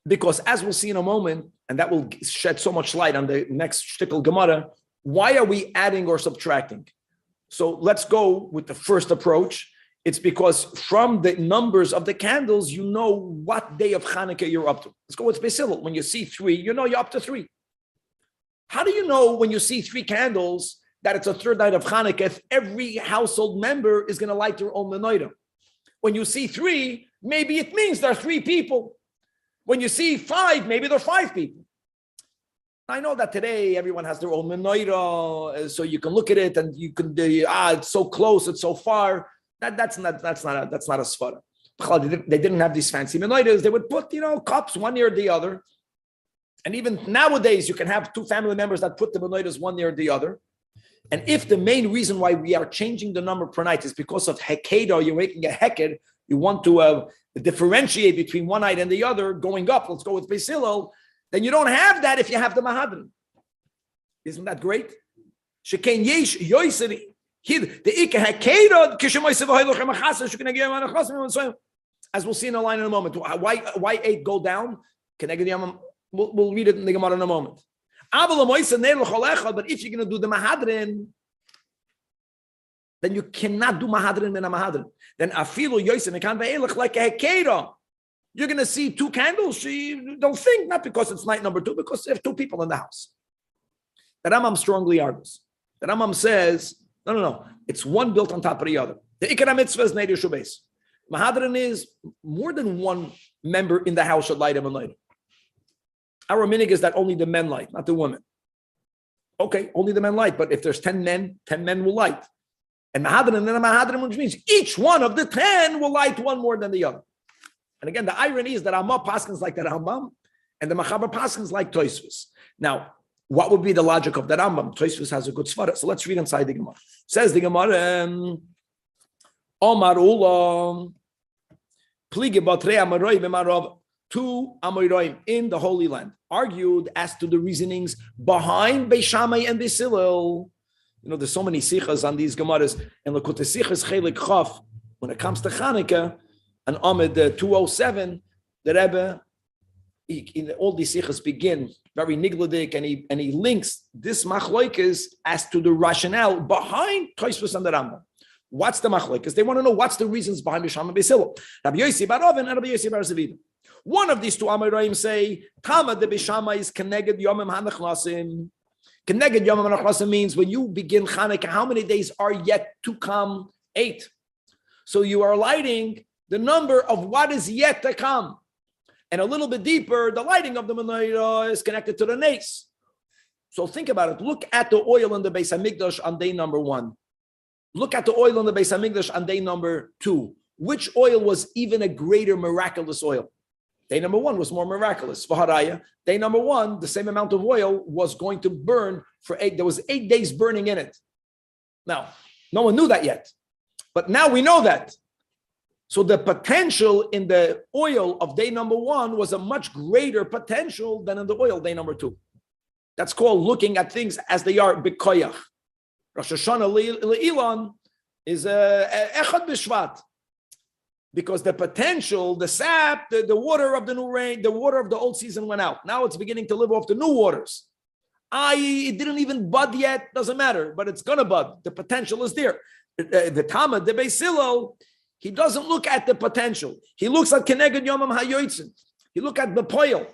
Because as we'll see in a moment, and that will shed so much light on the next shtickle Gemara, why are we adding or subtracting? So let's go with the first approach. It's because from the numbers of the candles, you know what day of Hanukkah you're up to. Let's go with Beis Hillel. When you see three, you know you're up to three. How do you know when you see three candles that it's a third night of Hanukkah if every household member is going to light their own menorah? When you see three, maybe it means there are three people. When you see five, maybe there are five people. I know that today everyone has their own menorah, so you can look at it and you can it's so close, it's so far. That's not a svara. They didn't have these fancy menorahs. They would put cups one near the other, and even nowadays you can have two family members that put the menorahs one near the other. And if the main reason why we are changing the number per night is because of hekeda, you're making a heked, you want to differentiate between one night and the other, going up, let's go with Beis Hillel, then you don't have that if you have the Mahadran. Isn't that great? Shekain yesh yoiseri. As we'll see in the line in a moment. Why 8 go down? We'll read it in the Gemara in a moment. But if you're going to do the Mahadran, then you cannot do Mahadran min Mahadran. Then afilu yoisem mekan ve'elach like a hekeda. You're going to see two candles. You don't think, not because it's night number 2, because there's 2 people in the house. The Rambam strongly argues. The Rambam says, no. It's one built on top of the other. The Ikar Mitzvah is Neder Shubeis. Mahadran is more than one member in the house should light a menorah. Our minig is that only the men light, not the women. Okay, only the men light, but if there's 10 men, 10 men will light. And Mahadran and Mahadran, which means each one of the 10 will light one more than the other. And again, the irony is that Ramah paskins like the Rambam, and the Machaber paskins like Tosfos. Now, what would be the logic of the Rambam? Tosfos has a good svara. So let's read inside the Gemara. Says the Gemara, Omar Ulam, Plige Batre Amaroi B'Marav, 2 Amoraim in the Holy Land argued as to the reasonings behind Beis Shammai and Beis Hillel. There's so many sichas on these Gemaras, and look at the sichas Chelik Chaf when it comes to Chanukah. And Ahmed 207, the Rebbe, all these sichas begin very nigladik, and he links this machlokes as to the rationale behind Tosfos and the Rambam. What's the machlokes? They want to know what's the reasons behind Beis Shammai and Beis Hillel. Rabbi Yossi bar Oven and Rabbi Yossi bar Zavida. One of these two Amoraim say, Tama de Beis Shammai is Keneged Yomim HaNechlasim. Keneged Yomim HaNechlasim means when you begin Chanukah, how many days are yet to come? 8. So you are lighting the number of what is yet to come. And a little bit deeper, the lighting of the menorah is connected to the nace. So think about it. Look at the oil in the Beis HaMikdash on day number 1. Look at the oil in the Beis HaMikdash on day number 2. Which oil was even a greater miraculous oil? Day number 1 was more miraculous. Vaharaya. Day number 1, the same amount of oil was going to burn for 8. There was 8 days burning in it. Now, no one knew that yet. But now we know that. So the potential in the oil of day number 1 was a much greater potential than in the oil day number 2. That's called looking at things as they are b'koyach. Rosh Hashanah le'ilan, is Echad B'Shvat. Because the potential, the sap, the water of the new rain, the water of the old season went out. Now it's beginning to live off the new waters. It didn't even bud yet, doesn't matter, but it's gonna bud. The potential is there. The Tama, the Beis Hillel, he doesn't look at the potential. He looks at Keneged Yomam HaYoitzin. He look at the Poil.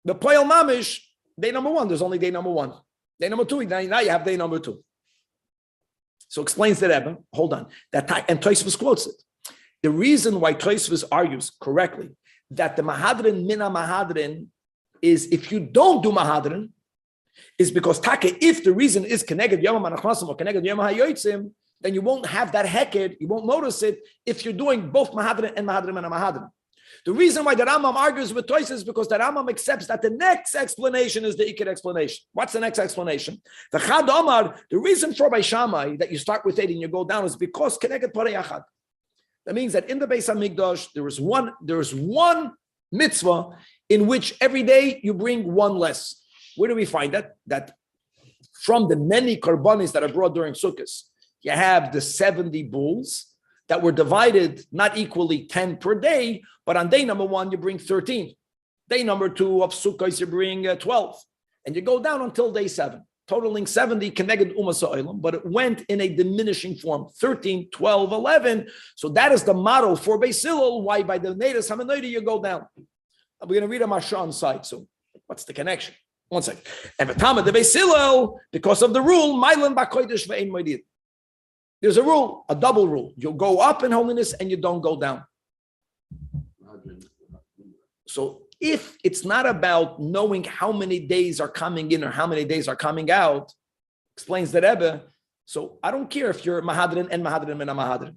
The Poil Mamish, day number one, there's only day number one. Day number two, now you have day number two. So explains the Rebbe, hold on, and Tosfos quotes it. The reason why Tosfos argues correctly that the Mahadrin Mina Mahadrin is if you don't do Mahadrin, is because Taka, if the reason is Keneged Yom HaNachnasim or Keneged Yom HaYotzim, then you won't have that heked, you won't notice it if you're doing both Mahadrin and Mahadrin and Mahadrin. The reason why the Rambam argues with Tosfos is because the Rambam accepts that the next explanation is the Ikar explanation. What's the next explanation? The Chad Omar, the reason for Beis Shammai that you start with 8 and you go down is because Keneged Parei Achad. That means that in the Beis HaMikdash, there is one mitzvah in which every day you bring one less. Where do we find that? That from the many karbanis that are brought during Sukkot, you have the 70 bulls that were divided not equally 10 per day, but on day number 1, you bring 13. Day number 2 of Sukkot, you bring 12. And you go down until day 7. Totaling 70 connected Umas Ha'olam, but it went in a diminishing form, 13, 12, 11. So that is the model for Beis Hillel, why by the Neidas HaMenoida you go down. We're going to read a Marsha on side, so what's the connection? One second. And Batama the Beis Hillel, because of the rule, Mailan B'Kodesh Ve'ein Moedid. There's a rule, a double rule. You'll go up in holiness and you don't go down. So if it's not about knowing how many days are coming in or how many days are coming out, explains the Rebbe, so I don't care if you're Mahadrin and Mahadrin and Mahadrin.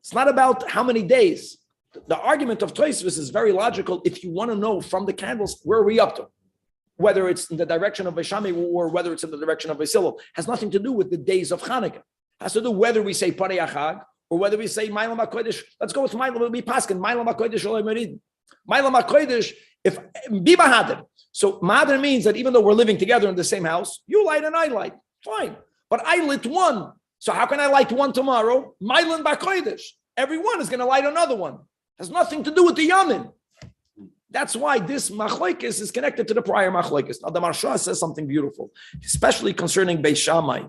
It's not about how many days. The argument of Tosfos is very logical if you want to know from the candles, where are we up to? Whether it's in the direction of Beis Shammai or whether it's in the direction of Beis Hillel, has nothing to do with the days of Hanukkah. It has to do whether we say Parei Achag or whether we say Mailam HaKodesh. Let's go with Mailam, we'll be Paskin, Mailam HaKodesh Olay Merid. Mailam HaKodesh, if be Mahadr. So Mahadr means that even though we're living together in the same house, you light and I light. Fine. But I lit one. So how can I light one tomorrow? Mailam HaKodesh. Everyone is going to light another one. Has nothing to do with the Yamin. That's why this machlokes is connected to the prior machlokes. Now the Marsha says something beautiful, especially concerning Beis Shammai.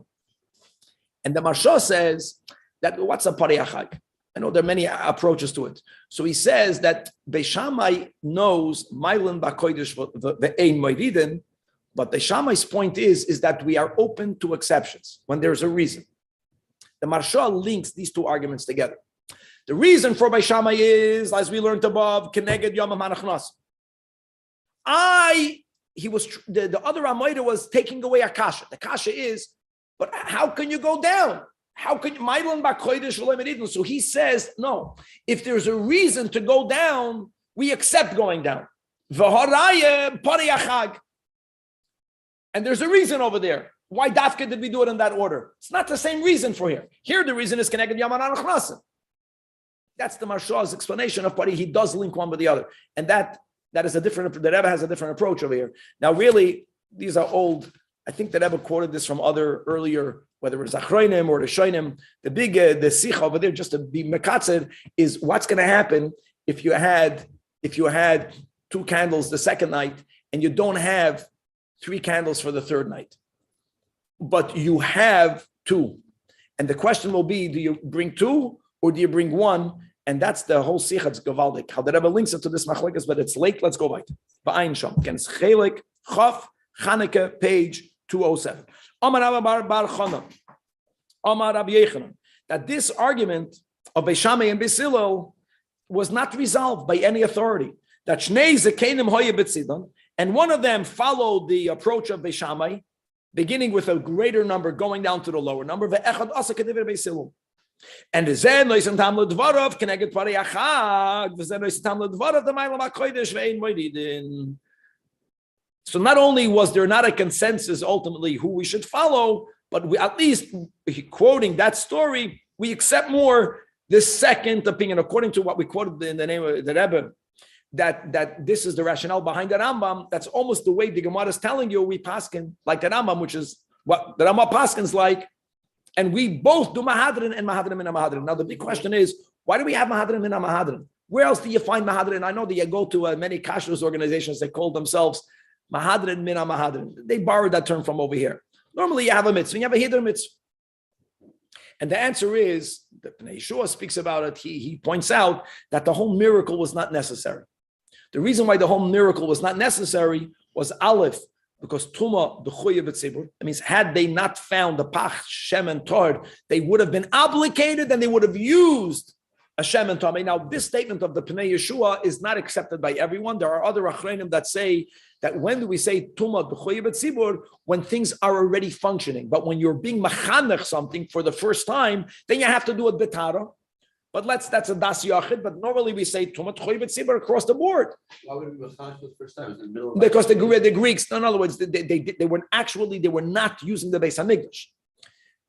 And the Marsha says that what's a Parei Achag? I know there are many approaches to it. So he says that Beis Shammai knows Mailan B'Kodesh Ve'ein Moedidin, but Beis Shammai's point is that we are open to exceptions when there's a reason. The Marsha links these two arguments together. The reason for Beis Shammai is, as we learned above, Keneged Yom HaNachnas. The other Amoida was taking away a kasha. The kasha is, but how can you go down? How can you, Mailan B'Kodesh Olay Merid? So he says, no, if there's a reason to go down, we accept going down. V'haraya Parei Achag. And there's a reason over there. Why Dafka did we do it in that order? It's not the same reason for here. Here the reason is Keneged Yom HaNachnas. That's the Marsha's explanation of Parei. He does link one with the other. And that is a different, the Rebbe has a different approach over here. Now, really, these are old. I think the Rebbe quoted this from other earlier, whether it's Achronim or the Shoinim. The big, the Sikha over there, just to be Mekatzed, is what's going to happen if you had 2 candles the second night and you don't have 3 candles for the third night. But you have 2. And the question will be, do you bring 2 or do you bring 1? And that's the whole Sikha, it's Gavaldik. How the Rebbe links it to this Machlekes, but it's late, let's go right. Ba'ayin Sham. Against Chelik, Chaf, Chanukah, page 207. Amar Rabbi Bar Chana, Amar Rabbi Yechanan, that this argument of Beis Shammai and Beis Hillel was not resolved by any authority. That Shnei Zekenim Hoye B'tzidon, and one of them followed the approach of Beis Shammai, beginning with a greater number, going down to the lower number. Ve'echad asa k'divrei Beis Hillel. And Zen Loisan Tam Ledvarov Keneged Parei Achag, Zen Loisan Tam Ledvarov the Mailam HaKodesh Ve'ein Moedidin. So not only was there not a consensus ultimately who we should follow, but we, at least quoting that story, we accept more this second opinion, according to what we quoted in the name of the Rebbe, that this is the rationale behind the Rambam. That's almost the way the Gemara is telling you we paskin like the Rambam, which is what the Rambam paskins like. And we both do mahadrin and mahadrin min mahadrin. Now the big question is, why do we have mahadrin min mahadrin? Where else do you find mahadrin? I know that you go to many kashrus organizations, they call themselves mahadrin min mahadrin. They borrowed that term from over here. Normally you have a mitzvah, you have a hiddur mitzvah. And the answer is, the Pnei Yeshua speaks about it, he points out that the whole miracle was not necessary. The reason why the whole miracle was not necessary was Aleph, because Tuma, the Chuya B'tzibur, that means had they not found the Pach, Shem, and Tor, they would have been obligated and they would have used a Shem and Tor. Now, this statement of the Pnei Yeshua is not accepted by everyone. There are other Achreinim that say that when do we say Tuma, the Chuya B'tzibur, when things are already functioning. But when you're being machanech something for the first time, then you have to do it B'tara. But that's a das yachid. But normally we say tumat choy b'tzibur across the board. Why would it be machanish for the first time? In the middle of because the Greeks, in other words, they were not using the Beis Hamikdash.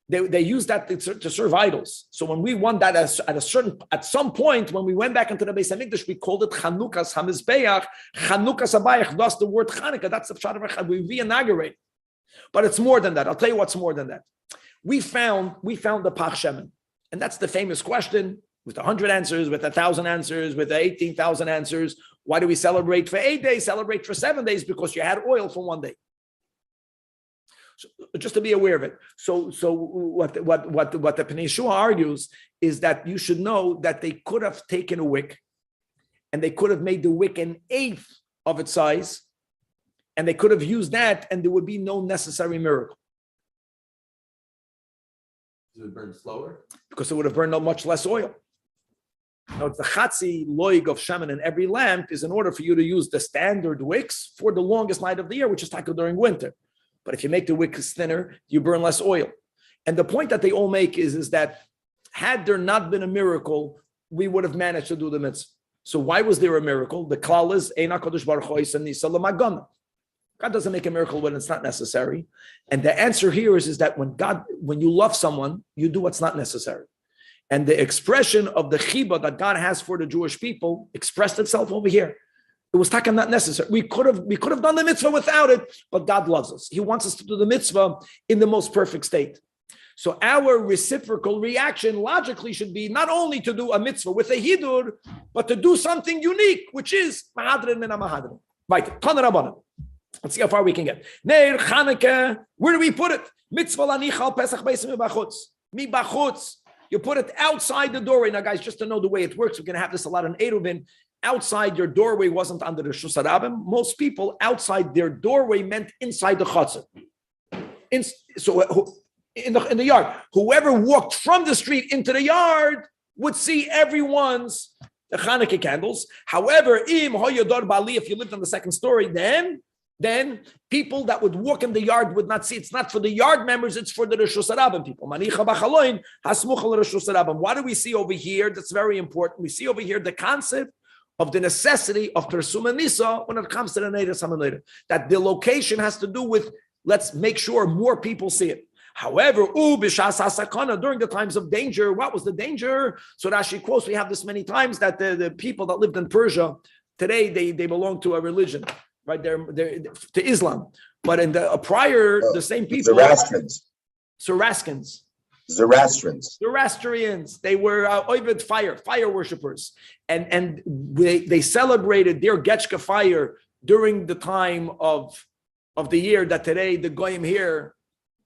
They used that to serve idols. So when we won that at some point when we went back into the Beis Hamikdash, we called it Chanukas Hamizbeach, Chanukas Abayach. Thus the word Chanukah. That's the pshat of Echad. We re-inaugurate. But it's more than that. I'll tell you what's more than that. We found the Pach Shemen, and that's the famous question. With 100 answers, with 1,000 answers, with 18,000 answers. Why do we celebrate for 8 days, celebrate for 7 days? Because you had oil for 1 day. So just to be aware of it. So what the Pnei Yeshua argues is that you should know that they could have taken a wick and they could have made the wick an eighth of its size and they could have used that and there would be no necessary miracle. Does it burn slower? Because it would have burned much less oil. Now, the chatzi loig of shaman in every lamp is in order for you to use the standard wicks for the longest night of the year, which is tackle during winter. But if you make the wicks thinner, you burn less oil. And the point that they all make is that had there not been a miracle, we would have managed to do the mitzvah. So why was there a miracle? The klal is Eina Kodesh Baruch Hu Yisa Nisa L'Magana. God doesn't make a miracle when it's not necessary. And the answer here is that when you love someone, you do what's not necessary. And the expression of the chiba that God has for the Jewish people expressed itself over here. It was taken not necessary. We could have done the mitzvah without it, but God loves us. He wants us to do the mitzvah in the most perfect state. So our reciprocal reaction logically should be not only to do a mitzvah with a hidur, but to do something unique, which is mahadrin min mahadrin. Right, Tana Rabbanan. Let's see how far we can get. Neir Chanukah. Where do we put it? Mitzvah lanichal pesach beisim mibachutz. Mibachutz. You put it outside the doorway. Now, guys, just to know the way it works, we're going to have this a lot in Eruvin. Outside your doorway wasn't under the Reshus Harabim. Most people outside their doorway meant inside the chutzah. So in the yard, whoever walked from the street into the yard would see everyone's Chanukah candles. However, if you lived on the second story, then people that would walk in the yard would not see. It's not for the yard members, it's for the Reshus Harabim people. What do we see over here? That's very important. We see over here the concept of the necessity of Persum and Nisa when it comes to the Neder Samaneder. That the location has to do with, let's make sure more people see it. However, during the times of danger, what was the danger? So Rashi quotes, we have this many times, that the people that lived in Persia, today they belong to a religion. Right, they're to Islam, but in the prior, the same people. Zoroastrians. They were Ovid fire worshippers, and they celebrated their Getchka fire during the time of the year that today the goyim here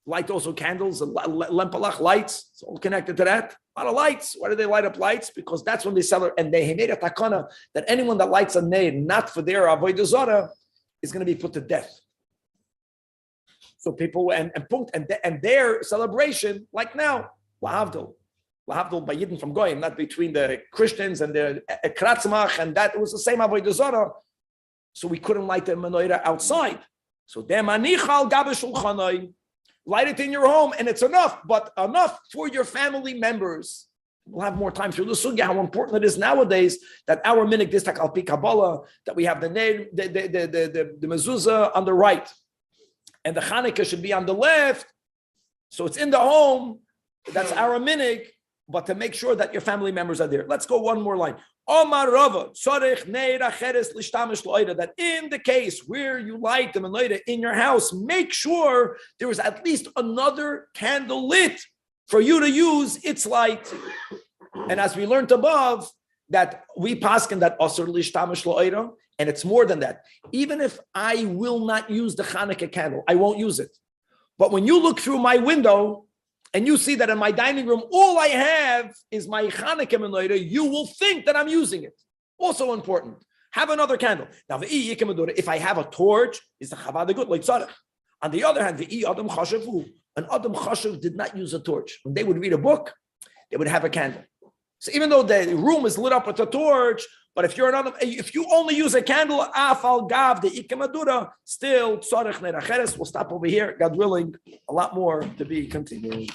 light also candles and lempalach lights. It's all connected to that. A lot of lights. Why do they light up lights? Because that's when they celebrate. And they made a takana that anyone that lights a nade not for their avodah zarah is going to be put to death. So people and their celebration, like now, lahavdil by Yidden from Goyim, not between the Christians and the Kratzmach, and that it was the same avodah zarah. So we couldn't light the menorah outside. So demanichal gabeshul chanoi, light it in your home, and it's enough, but enough for your family members. We'll have more time through the sugya, how important it is nowadays that our minik distak al pi Kabbalah, that we have the mezuzah on the right, and the Chanukah should be on the left. So it's in the home. That's our minik, but to make sure that your family members are there. Let's go one more line. Omar Rava, that in the case where you light the menorah in your house, make sure there is at least another candle lit for you to use its light. And as we learned above, that we paskin that asur lishtamish lo'ira, and it's more than that. Even if I will not use the Hanukkah candle, I won't use it. But when you look through my window and you see that in my dining room, all I have is my Hanukkah menorah, you will think that I'm using it. Also important. Have another candle. Now, if I have a torch, is the chavada good like tzarech. On the other hand, adam chashavu, an adam chashav did not use a torch. When they would read a book, they would have a candle. So even though the room is lit up with a torch, but if you only use a candle, afal gav the ikamadura, still tzarech neracheres. We'll stop over here. God willing, a lot more to be continued.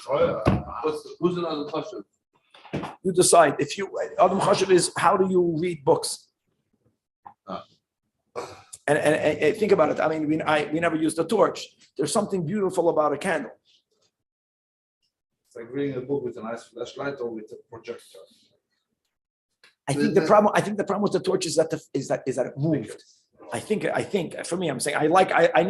Who's another chashuv? You decide. If you adam chashav is how do you read books? And think about it. I mean, we never used a torch. There's something beautiful about a candle. It's like reading a book with a nice flashlight or with a projector. I think the problem with the torch is that it moved. I think for me, I'm saying I need